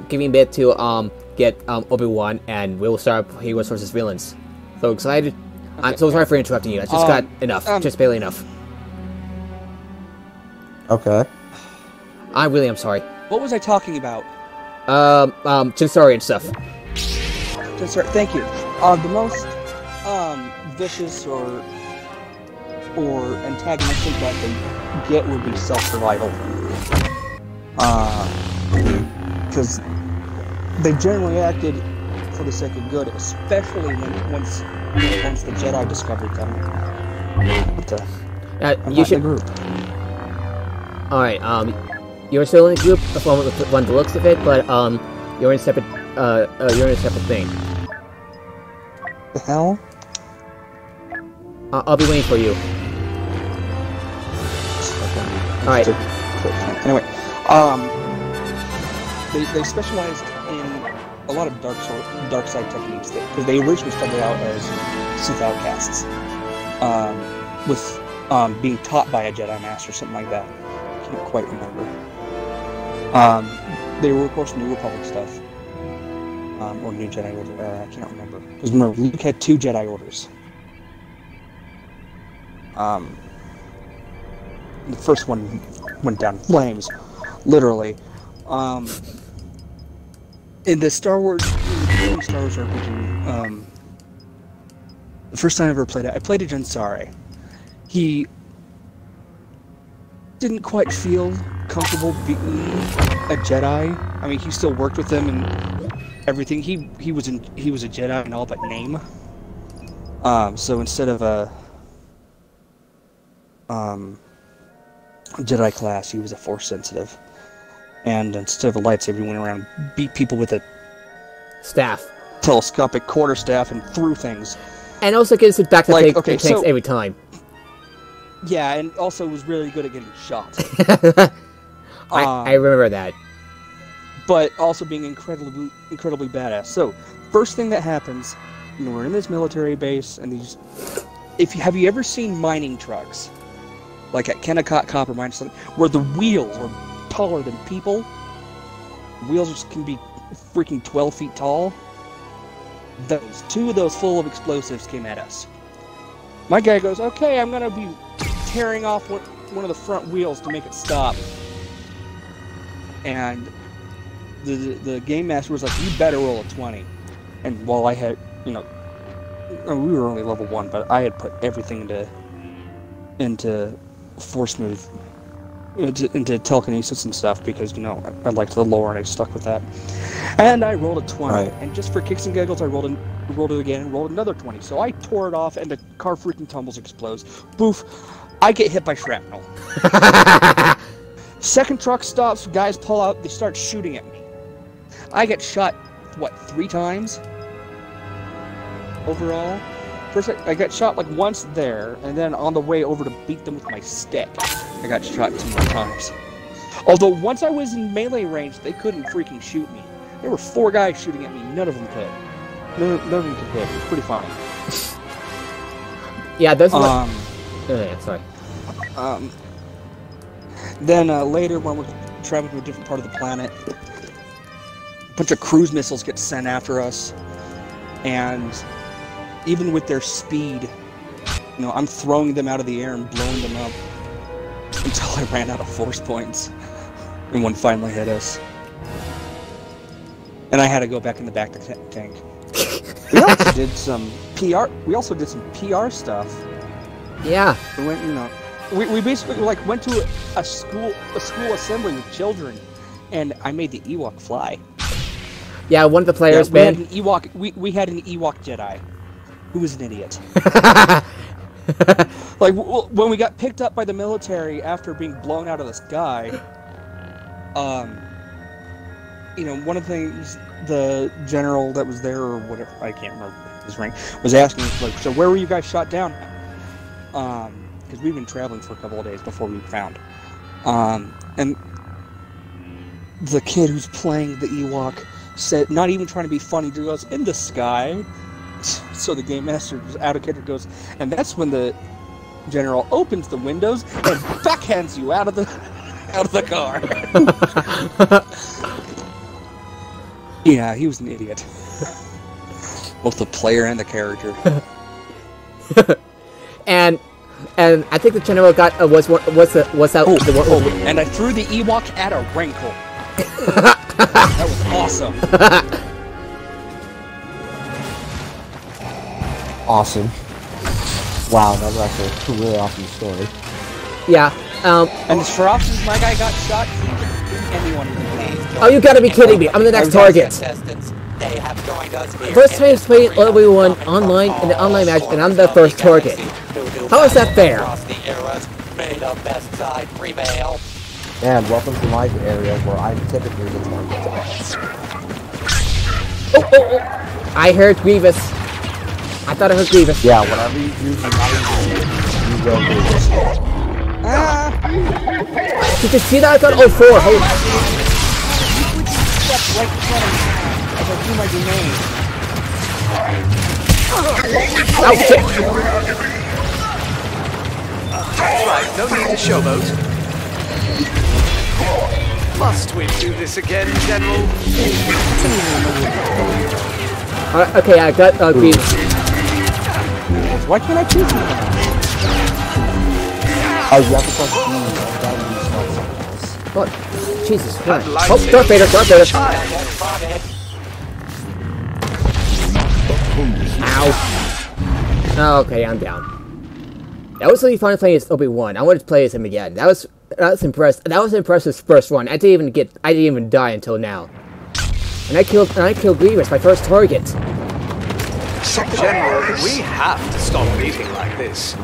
give me a bit to get Obi-Wan, and we'll start Heroes versus Villains. So excited! Okay. I'm so sorry for interrupting you. I just got enough, just barely enough. Okay. I really am sorry. What was I talking about? Jensari and stuff. Jensari, thank you. The most vicious or or antagonistic that they get would be self-survival. Because they generally acted for the sake of good, especially once the Jedi discovered them. But, I'm you not should. in the group. All right. You're still in the group from the looks of it, but you're in separate. You're in a separate thing. The hell? I'll be waiting for you. All right. Anyway, they specialized in a lot of dark side techniques because they originally started out as Sith outcasts, with being taught by a Jedi Master or something like that. I can't quite remember. They were, of course, New Republic stuff, or New Jedi Order. I can't remember because remember Luke had 2 Jedi Orders. The first one went down in flames, literally. In the Star Wars RPG, the first time I ever played it, I played a Jansari. He didn't quite feel comfortable being a Jedi. I mean, he still worked with them and everything. He was a Jedi in all but name. So instead of a Jedi class, he was a Force sensitive. And instead of a lightsaber, he went around and beat people with a Staff. telescopic quarterstaff and threw things. And also gets it back to Like, tanks so- every time. Yeah, and also was really good at getting shot. I remember that. But also being incredibly badass. So, first thing that happens, we're in this military base, and these... Have you ever seen mining trucks? Like at Kennecott Copper Mine or something, where the wheels are taller than people? Wheels can be freaking 12 feet tall. 2 of those full of explosives came at us. My guy goes, okay, I'm gonna be tearing off one of the front wheels to make it stop. And the game master was like, you better roll a 20. And while I had, we were only level 1, but I had put everything into Force Move, into telekinesis and stuff, because, I liked the lore and I stuck with that. And I rolled a 20, right. And just for kicks and giggles, I rolled it again and rolled another 20. So I tore it off, and the car freaking tumbles, explodes. Boof! I get hit by shrapnel. Second truck stops, guys pull out, they start shooting at me. I get shot, 3 times? Overall? First, I got shot once there, and then on the way over to beat them with my stick, I got shot 2 more times. Although once I was in melee range, they couldn't freaking shoot me. There were 4 guys shooting at me, none of them could. None of them could hit. It was pretty funny. Yeah, that's sorry. Then later, when we're traveling to a different part of the planet, a bunch of cruise missiles get sent after us, and even with their speed, I'm throwing them out of the air and blowing them up until I ran out of force points, and one finally hit us. And I had to go back in the back to tank. We also did some PR. We also did some PR stuff. Yeah. We went, we basically went to a school assembly with children, and I made the Ewok fly. Yeah, one of the players, we had an Ewok. We had an Ewok Jedi, who was an idiot. When we got picked up by the military after being blown out of the sky, one of the things the general that was there, or whatever, I can't remember his rank, was asking us, so where were you guys shot down? Because we've been traveling for a couple of days before we were found. And the kid who's playing the Ewok said, not even trying to be funny, goes, in the sky. So the game master out of character goes, and that's when the general opens the windows and backhands you out of the car. Yeah, he was an idiot. Both the player and the character. and I think the general got was out. And I threw the Ewok at a rankle. That was awesome. Awesome. Wow, that was actually a really awesome story. Yeah. And as for often as my guy got shot, anyone can play. Oh, you gotta be kidding me! I'm the next target. First time I played LW1 online in the online match, and I'm the first target. How is that fair? And welcome to my area where I'm typically the target. Oh. I heard Grievous. I thought I heard Grievous. Yeah, whatever you do, you will Grievous. Did you see that? I got 04. Holy. Right in front of me as I do my domain. Oh shit! Right, no need to showboat. Must we do this again, General? Okay, I got Grievous. Why can't I choose him? Oh, you have to press B. What? Jesus Christ. Oh, Darth Vader, Darth Vader. Ow. Oh, okay, I'm down. That was really fun playing as Obi-Wan. I wanted to play as him again. That was impressive. That was impressive first run. I didn't even die until now. And I killed Grievous, my first target. General, we have to stop meeting like this.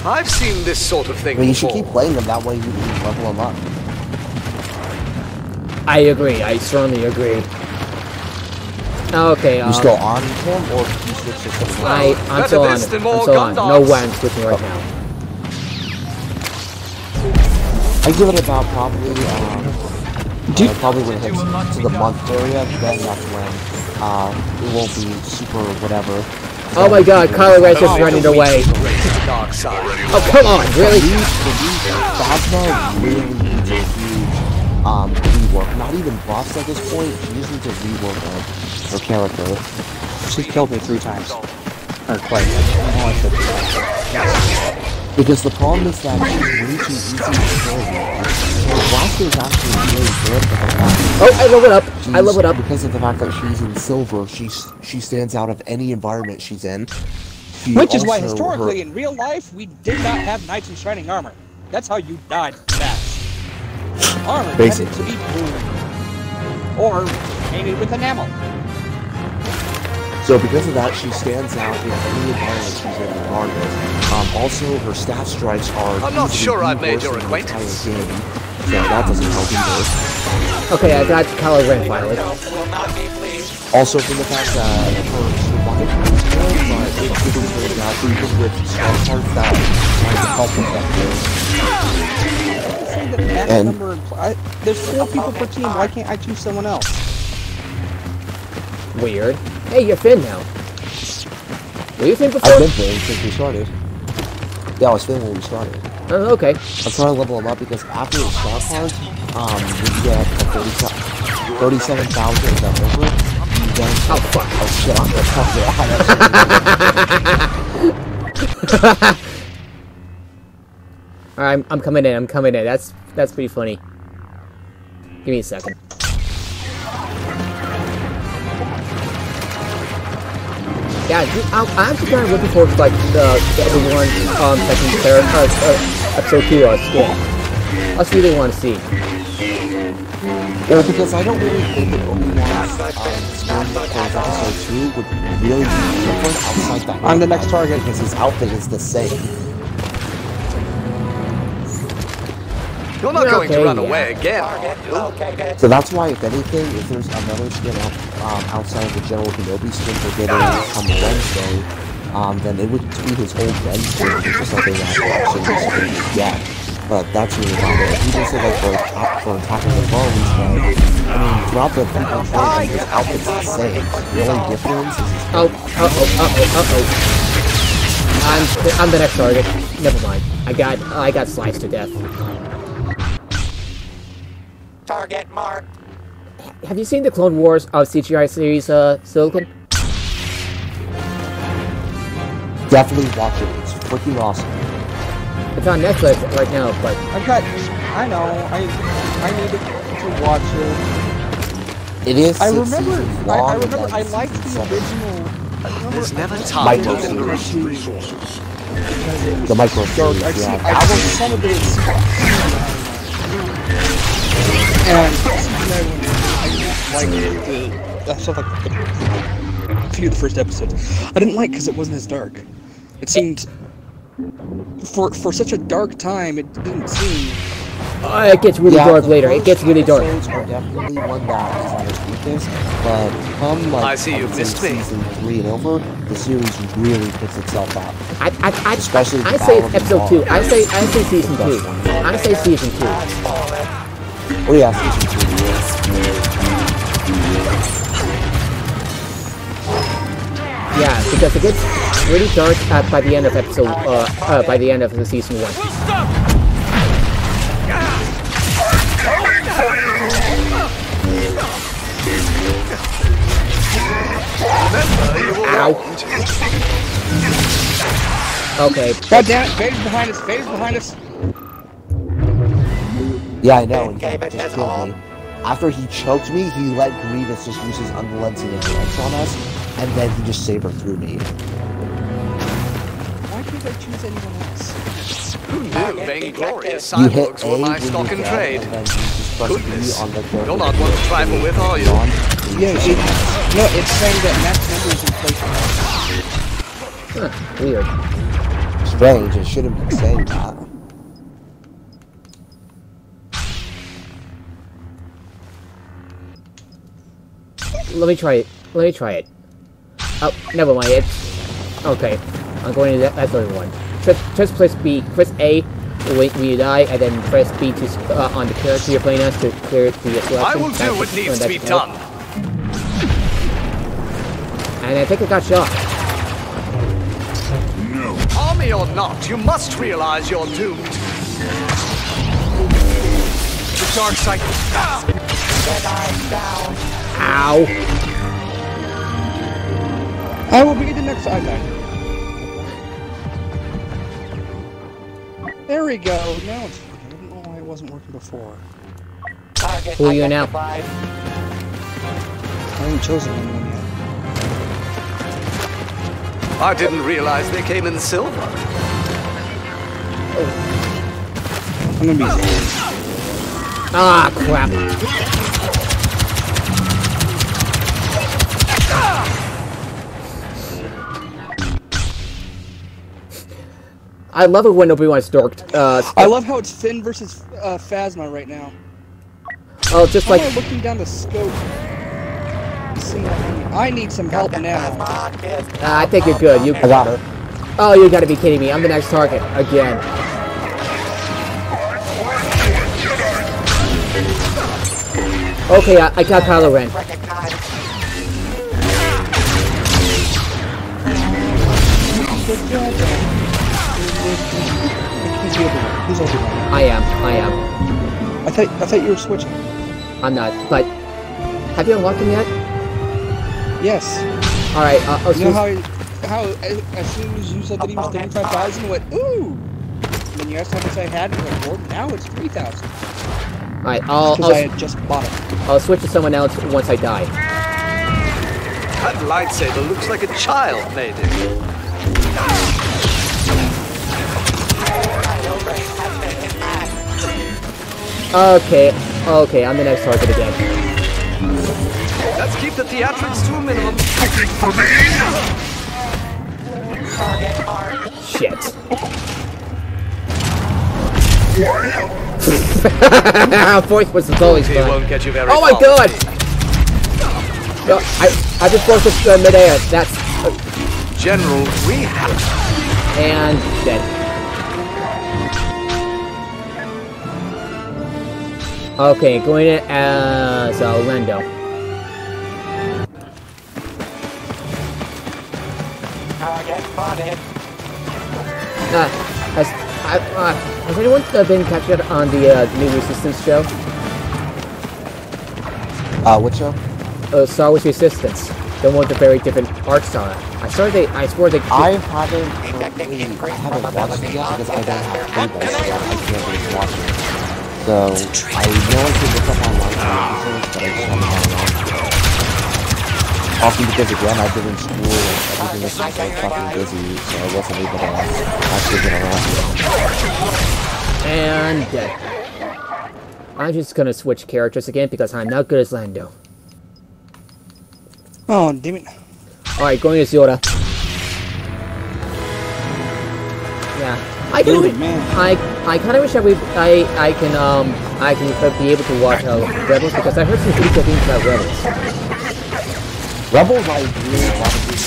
I've seen this sort of thing I mean, you before. should keep playing them, that way you can level them up. I agree, I strongly agree. Okay, You still on him, or you switch to something else? I'm still on. I'm still on. No way I'm switching right now. I give it about probably, probably when it hits to the month area, then that's when, it won't be super whatever. Oh my god, Kylo Ren's just running away. Oh, come on, really? Phasma really needs a huge, rework. Not even buffs at this point, she just needs a rework of her character. She's killed me 3 times. Or twice. Because the problem is that she's way too easy to kill. Her blaster is actually really good, but the fact oh, I leveled up. I leveled up. Because of the fact that she's in silver, she stands out of any environment she's in. Which is why historically, in real life, we did not have knights in shining armor. That's how you died fast. Armor tended to be blue. Or painted with enamel. So because of that, she stands out in any environment she's in regardless. Also, her staff strikes are I'm not sure I've made your acquaintance. Game, so that doesn't help either. Okay, I got Kylo Ren finally. Also from the fact that her survival is good, but it's giving her that even with star parts that trying to help effective. There's 4 people per team, why can't I choose someone else? Weird. Hey, you're Finn now. Were you Finn before? I've been Finn since we started. Yeah, I was Finn when we started. Oh, okay. I'm trying to level him up because after the star cards, we get 37,000 of that over. Oh, fuck. Oh shit, Alright, I'm coming in, That's pretty funny. Give me a second. Yeah, I'm actually kind of looking forward to like the Obi-Wan episode 2 skin. I just really want to see. Well, because I don't really think that Obi-Wan's skin for episode 2 would really be different outside that. I'm the next target because his outfit is the same. You're not going to run away again. So that's why, if anything, if there's another skin outside of the General Kenobi skin for getting on Wednesday, then it would be his old Ren skin, which is something that actually needs to get. But that's really about it. He just said like for attacking the bones, but I mean, throughout the training, his outfit's the same. The only difference is I'm the next target. Never mind. I got sliced to death. Target marked. Have you seen the Clone Wars CGI series, Silikin? Definitely watch it. It's freaking awesome. It's on Netflix right now, but I know. I need to watch it. It is. I remember. I liked the original There's never time to linger. The micro dark. series, I've yeah. seen some of it. And I didn't like I saw like a few of the first episodes. I didn't like because it wasn't as dark. It seemed for such a dark time. It didn't seem. It gets really dark later. It gets really dark. Episodes are definitely one that is at its weakest, but come like I see you've missed me. season 3 and over, the series really picks itself up. Especially I say episode 2. I say season 2. I say season 2. Oh yeah, season 2. Yeah, because it gets really dark by the end of episode. By the end of the season 1. Ow. Okay. God damn it! Vader's behind us! Vader's behind us! Yeah, I know, and that just killed me. After he choked me, he let Grievous just use his unrelenting attacks on us, and then he just saber through me. Why can't I choose anyone else? Who knew vainglorious You hit cyborgs A were my when stock you're in dead, trade? and then you just press B Goodness, on the you're not one to trifle with, are you? Yeah, it's saying that max number is in place. Huh, weird. Strange, it shouldn't be saying that. Let me try it. Oh, never mind. It's okay. I'm going to that other one. Just press B. Press A when you die, and then press B to on the character you're playing as to clear the selection. I will do what needs to be done. And I think I got shot. Army or not, you must realize you're doomed. The dark side. Ow. I will be the next iPad. There we go. Now it's working. I don't know why it wasn't working before. Who are you now? I haven't chosen anyone yet. I didn't realize they came in silver. I'm gonna be. Ah, crap. I love it when Obi-Wan's dorked. I love how it's Finn versus Phasma right now. Oh, just how like. am I looking down the scope? I need some help now. I think you're good. I got her. Oh, you gotta be kidding me. I'm the next target. Again. Okay, I got Kylo Ren. I am. I thought you were switching. I'm not, but have you unlocked him yet? Yes. All right. You know how as soon as you said that he was 35,000, I went ooh. And then you asked how much I had, and I went, well, now it's 3,000. All right. Because I had just bought it. I'll switch to someone else once I die. That lightsaber looks like a child made it. Okay, I'm the next target again. Let's keep the theatrics to a minimum. Shit. Voice was always fun. Won't get you very oh my far. god! No, I just forced this midair. That's General, we have and dead. Okay, going in as Lando. Target spotted. Has anyone been catching up on the new Resistance show? What show? Star Wars Resistance. The one with the very different art style. I swore they. I haven't watched it yet because I don't have cable, so I can't really watch it. So I know I can look up online for episodes, but I just haven't had Also because again, I've been in school and everything is so fucking busy, so I wasn't able to actually get around to it. And dead. I'm just gonna switch characters again because I'm not good as Lando. Oh, damn it. Alright, going as Yoda. Yeah. I kind of wish that I can be able to watch Rebels because I heard some pretty good things about Rebels. Rebels, I really love it.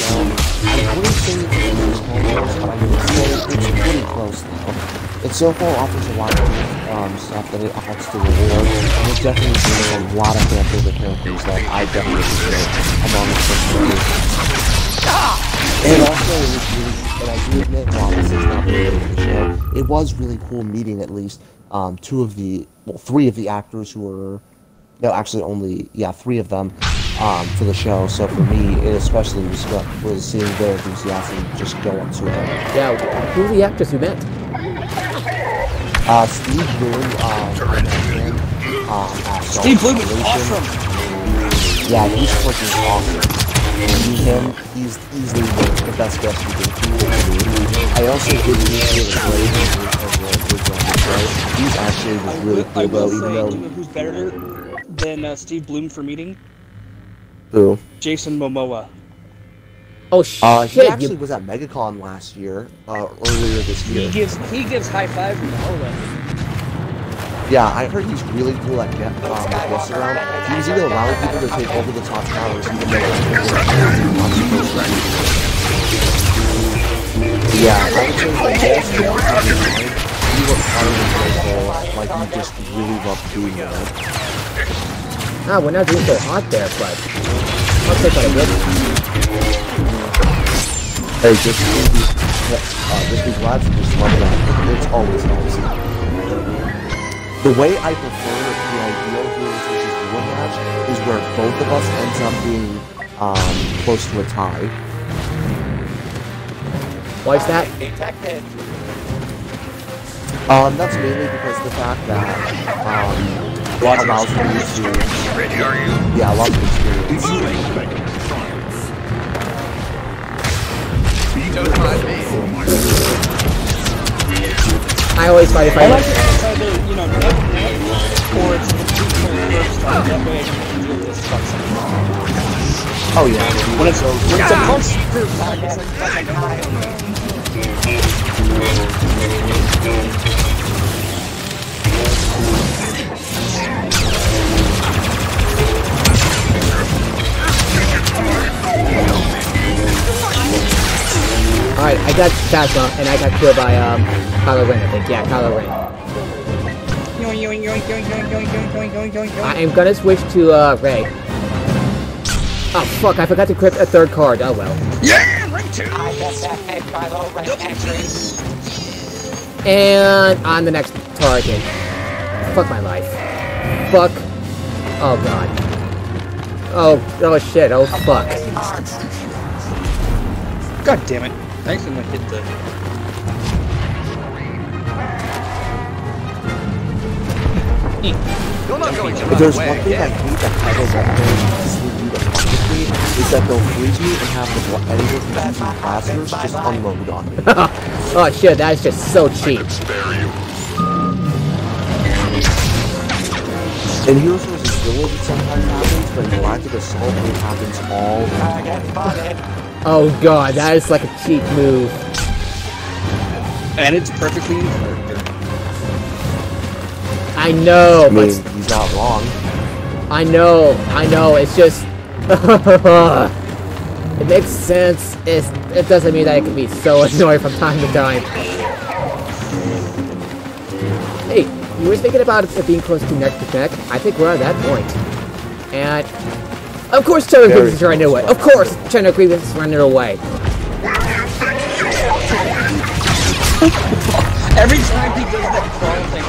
I wouldn't say it's almost, but I would say it's pretty close now. It so far offers a lot of stuff that it offers to reward, and it definitely brings a lot of fan favorite characters that I definitely appreciate among the first. And also, it was really, and I do admit, while this is not related to the show, it was really cool meeting at least three of the actors who were, no, actually only, yeah, 3 of them for the show. So for me, it especially was seeing their enthusiasm just go on to it. Yeah, who are the actors you met? Steve Bloom, Steve Bloom is awesome! Yeah, he's freaking awesome. Him, he's easily the best guest we did. I also did appreciate the he's actually really cool though, even though... Who's better than Steve Bloom for meeting? Who? Jason Momoa. Oh shit! He actually was at MegaCon last year, earlier this year. He gives high fives in the hallway. Yeah, I heard he's really cool at guests around. He was even allowing people to take over the top towers, even though it's not supposed to. Yeah, I would say like he was part of the like he just really loved doing that. Ah, we're not doing so hot there, but I'll take what I get. Hey, just these lads just love that. It's always nice. The way I prefer the ideal Heroes versus Villain match is where both of us ends up being close to a tie. Why is that? That's mainly because the fact that it allows me to yeah, a lot of experience. I always fight if I like it either, you know, net, or it's the first time. That way I can deal with this fuck. Oh yeah. When it's a punch through attack, it's Alright, I got Phasma, and I got killed by, Kylo Ren, I think. Yeah, Kylo Ren. I am gonna switch to, Rey. Oh, fuck, I forgot to equip a 3rd card. Oh, well. Yeah, ring 2! I got that Kylo Ren entry. And on the next target. Fuck my life. Fuck. Oh, God. Oh shit, oh, fuck. God damn it. I accidentally hit the... You're not going to If run there's away one thing I hate that Kylo Ren is that they'll freeze me and have the anyone from the 2 plasmers just unload on me. Oh shit, that is just so cheap. In Heroes vs. Villains it sometimes happens, but in Galactic Assault it happens all the time. Oh god, that is like a cheap move. And it's perfectly in character. I know, but he's not wrong. I know, it's just... it makes sense. It doesn't mean that it can be so annoying from time to time. Hey, you were thinking about it being close to neck to neck? I think we're at that point. And... of course China Grievous is running away. Of course China Grievous is running away. Every time he does that crawl thing,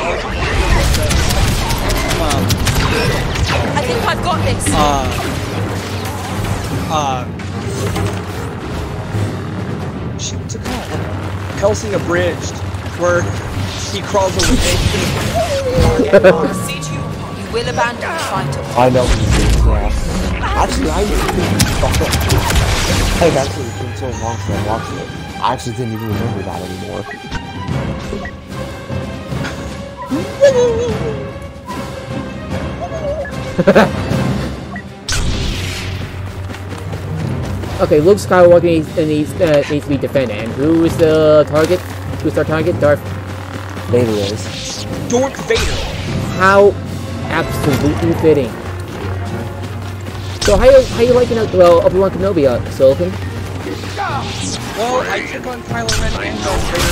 I think I've got this. Shit, what's it called? Hellsing Abridged, where he crawls over things. See to you will abandon the fight. I know he's doing that. I Actually, I've actually been so long since I watched it. I actually didn't even remember that anymore. Okay, Luke Skywalker needs to be defended. And who is the target? Who's our target? Darth Vader is. Darth Vader. How absolutely fitting. So how you liking Obi-Wan Kenobi, Silikin? Well, I took on Kylo Ren and Darth Vader.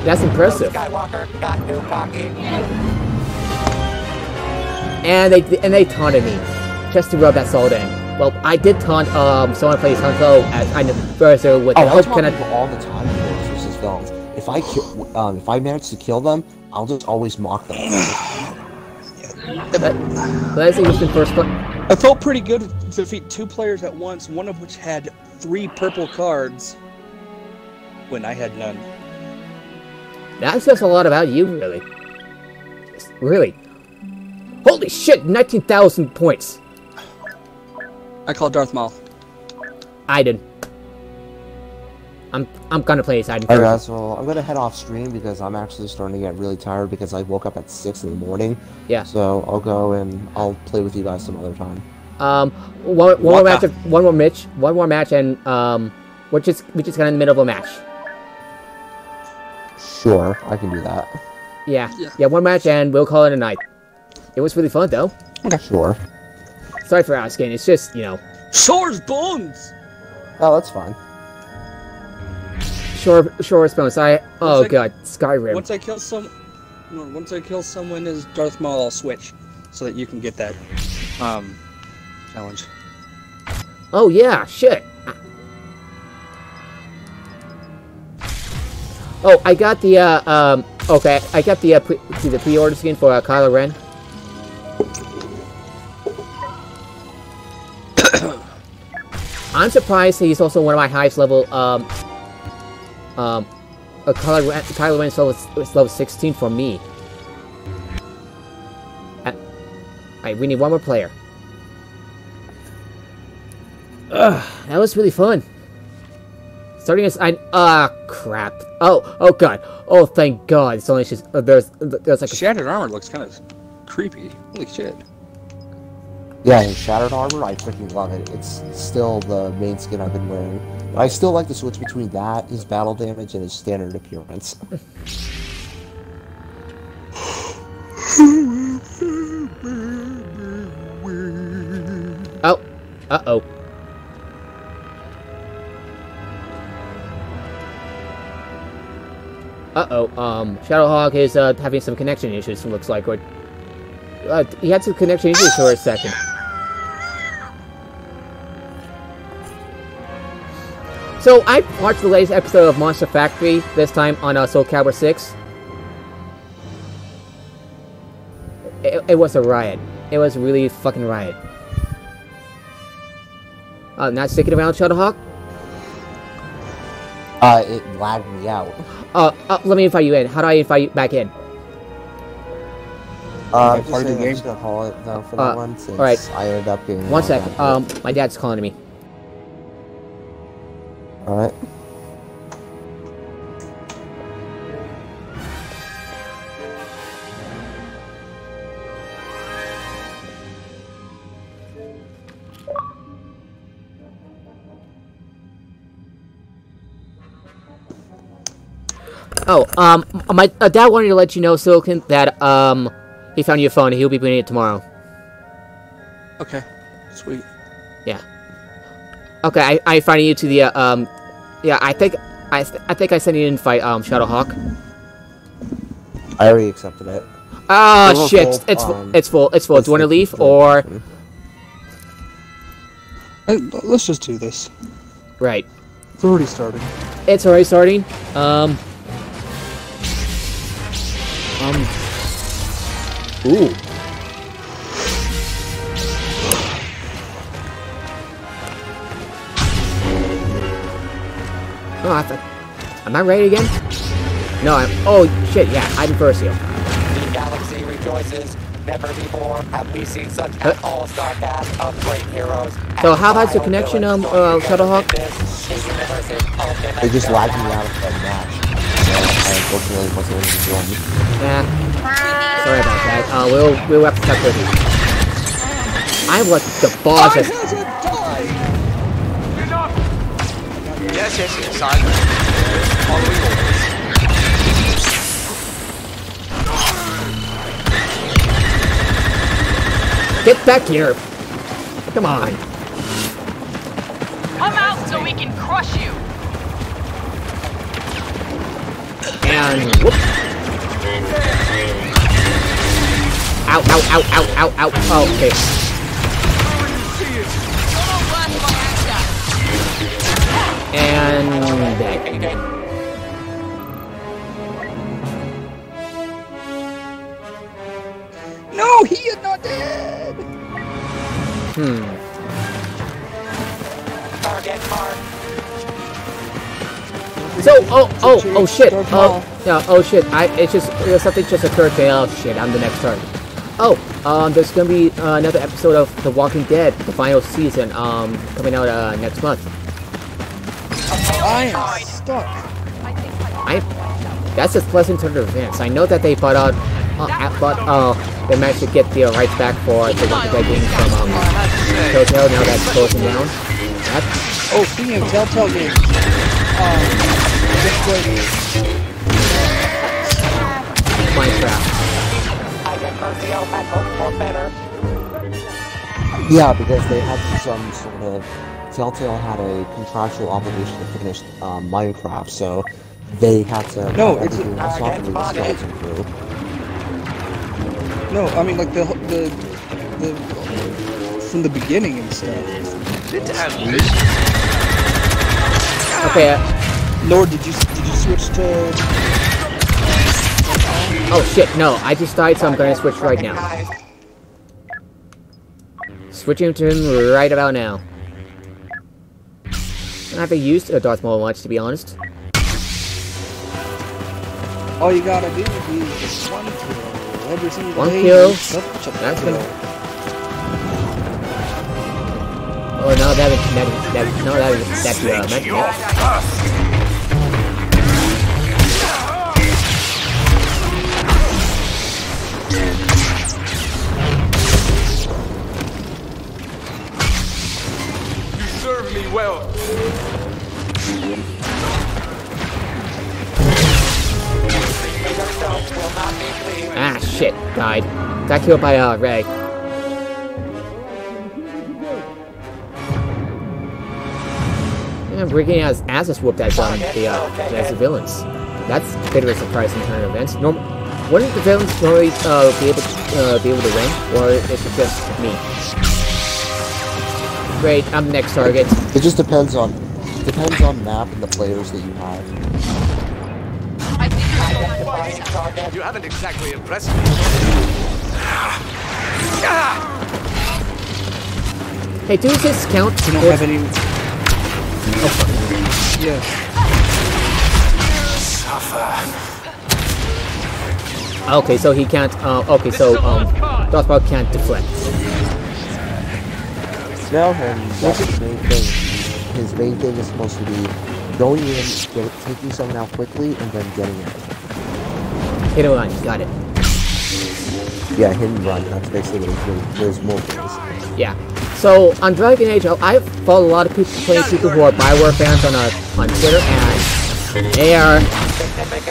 That's impressive. Skywalker got new cocky. And they taunted me just to rub that salt in. Well, I did taunt someone plays Hunko as I know further with the I taunt people all the time in Heroes vs. Villains. If I manage to kill them, I'll just always mock them. Let's see who's been first. I felt pretty good to defeat 2 players at once, one of which had 3 purple cards when I had none. That says a lot about you, really. Really. Holy shit! 19,000 points. I called Darth Maul. I did. I'm gonna play Aiden first. Alright guys, well, I'm gonna head off stream because I'm actually starting to get really tired because I woke up at 6 in the morning. Yeah. So I'll go and I'll play with you guys some other time. One more match, and we're just kind of in the middle of a match. Sure, I can do that. Yeah, one match and we'll call it a night. It was really fun though. Okay. Sure. Sorry for asking, it's just, you know. Shore's bones! Oh, that's fine. Shore's bones. God, Skyrim. Once I kill someone as Darth Maul, I'll switch. So that you can get that, challenge. Oh yeah, shit. Oh, I got the, okay, I got the pre-order skin for Kylo Ren. I'm surprised he's also one of my highest level, Kylo Ren's level 16 for me. Alright, we need one more player. Ugh, that was really fun. Starting as crap. Oh god. Oh, thank god. It's only just there's like Shattered armor looks kind of creepy. Holy shit. Yeah, his Shattered armor, I freaking love it. It's still the main skin I've been wearing. But I still like to switch between that, his battle damage, and his standard appearance. Oh. Uh-oh. Shadowhawk is having some connection issues, it looks like. Or he had some connection issues for a second. So I watched the latest episode of Monster Factory, this time on Soul Calibur 6. It was a riot. It was really a fucking riot. Not sticking around, Shadowhawk? It lagged me out. Let me invite you in. How do I invite you back in? I'm just gonna call it though for that one, since alright. I ended up getting... One second. My dad's calling me. Alright. Oh, my dad wanted to let you know, Silikin, that, he found your phone and he'll be bringing it tomorrow. Okay. Sweet. Yeah. Okay, I invited you to the, yeah, I think I sent you an invite, Shadowhawk. I already accepted it. Oh, shit, it's full. Do you want to leave, or...? Let's just do this. Right. It's already started. It's already starting. Ooh. Oh, am I ready again? No, oh shit, yeah, I'm first here. The galaxy rejoices. Never before have we seen such an all-star cast of great heroes. So how about the connection, Shadowhawk? They just lagged me out of the match. I unfortunately wasn't able to join. Yeah. Sorry about that. We'll have to cut with you. I was the boss. Yes, I'm following orders. Get back here! Come on. Come out so we can crush you. And whoop. Ow, ow, ow, ow, ow, ow. Oh, okay. And back. No, he is not dead. Target mark. So, oh shit. Yeah, oh shit. Something just occurred to me. Oh shit, I'm the next target. There's gonna be another episode of The Walking Dead, the final season, coming out next month. I am stuck. That's a pleasant turn of events. I know that they bought out, they managed to get the rights back for The Walking Dead games from Telltale. Now that's closing down. Oh, speaking of Telltale games, just like Minecraft. Yeah, because they had some sort of... Telltale had a contractual obligation to finish Minecraft, so they had to... No, it's a skeleton crew. No, I mean like the from the beginning and stuff. Okay. Lord, did you switch to? Oh shit! No, I just died, so I'm gonna switch right now. Switching to him right about now. I haven't used a Darth Maul much, to be honest. All you gotta do is one kill every single one day. Kill. That's gonna. Oh no, that's You serve me well. Ah, shit. Died. Got killed by, Ray. And Ricky has asses whooped as, the villains. That's a bit of a surprising turn of events. Wouldn't the villains normally, be able to win? Or is it just me? Great, I'm the next target. It just depends on map and the players that you have. You haven't exactly impressed me. Hey, do this count? You don't have any. Oh, yeah. Okay, so he can't. Okay, so Darth Maul can't deflect. No, and that's his main thing. His main thing is supposed to be going in, taking someone out quickly, and then getting out. Hit and run, got it. Yeah, hit and run. That's basically what he's doing. There's more things. Yeah. So on Dragon Age, I follow a lot of people who are Bioware fans on Twitter, and they are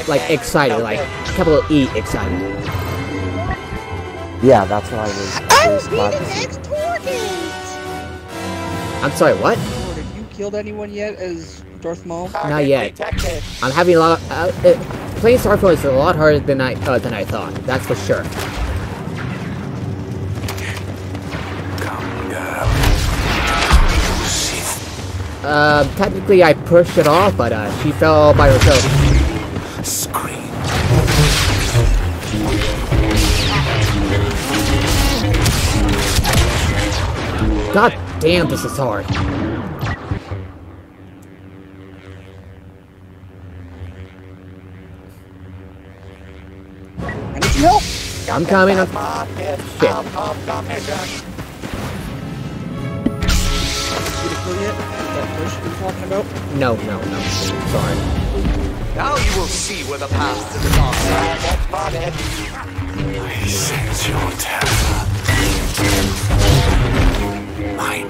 like excited, like capital E excited. Yeah, that's what I was glad to see. I'm sorry, what? Have you killed anyone yet as Darth Maul? Not yet. I'm having a lot. Playing Starfield is a lot harder than I thought. That's for sure. Technically I pushed it off, but she fell all by herself. Scream. God damn, this is hard. I need some help. I'm coming. Shit. Did it kill yet? That push you're talking about? No. Sorry. Now you will see where the path to the dark side. I sense your terror. Mine.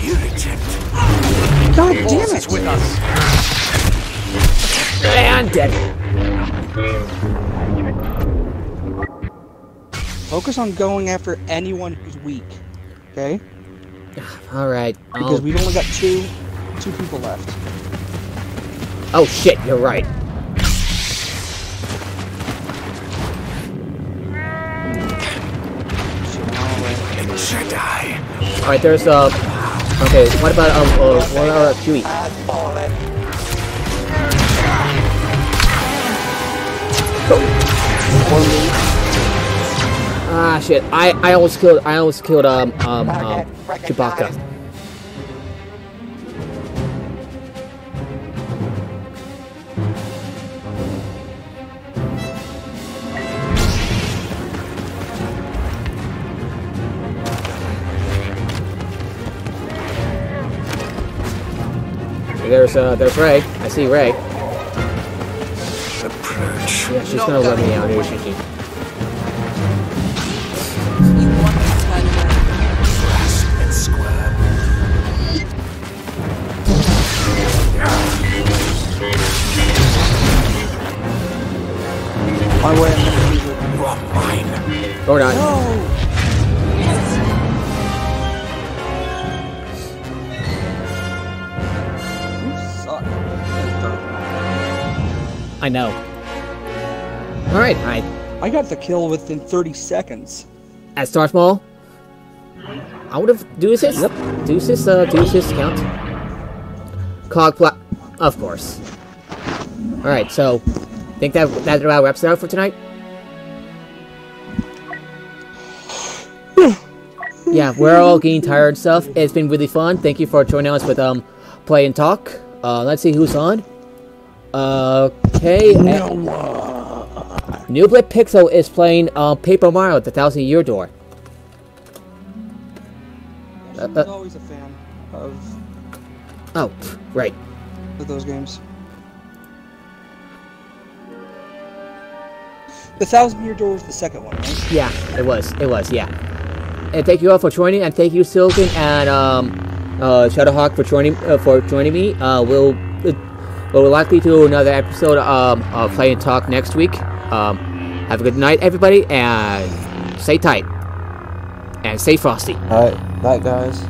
Irritant. God damn it! With us. And dead. Focus on going after anyone who's weak. Okay? Alright. Because we've only got two people left. Oh shit, you're right. Jedi. Alright, there's okay, what about Chewie? Ah shit, I almost killed Chewbacca. There's Rey. I see Rey. Approach. Yeah, she's gonna let me out here, isn't she? Grasp and squirm. My way, I'm gonna use it. You are mine. Or not. No! I know. Alright, I got the kill within 30 seconds. at Star Small. I would have Deuces. Yep. Deuces count. Cogpla, of course. Alright, so think that about wraps it up for tonight? Yeah, we're all getting tired and stuff. It's been really fun. Thank you for joining us with Play and Talk. Let's see who's on. Okay. New Blip Pixel is playing Paper Mario: The 1,000-Year Door. I was always a fan of. Oh, right. Of those games. The 1,000-Year Door was the second one, right? Yeah, it was, yeah. And thank you all for joining, and thank you Silikin and Shadowhawk for joining me. We'll likely do another episode of Play and Talk next week. Have a good night, everybody, and stay tight and stay frosty. All right, night, guys.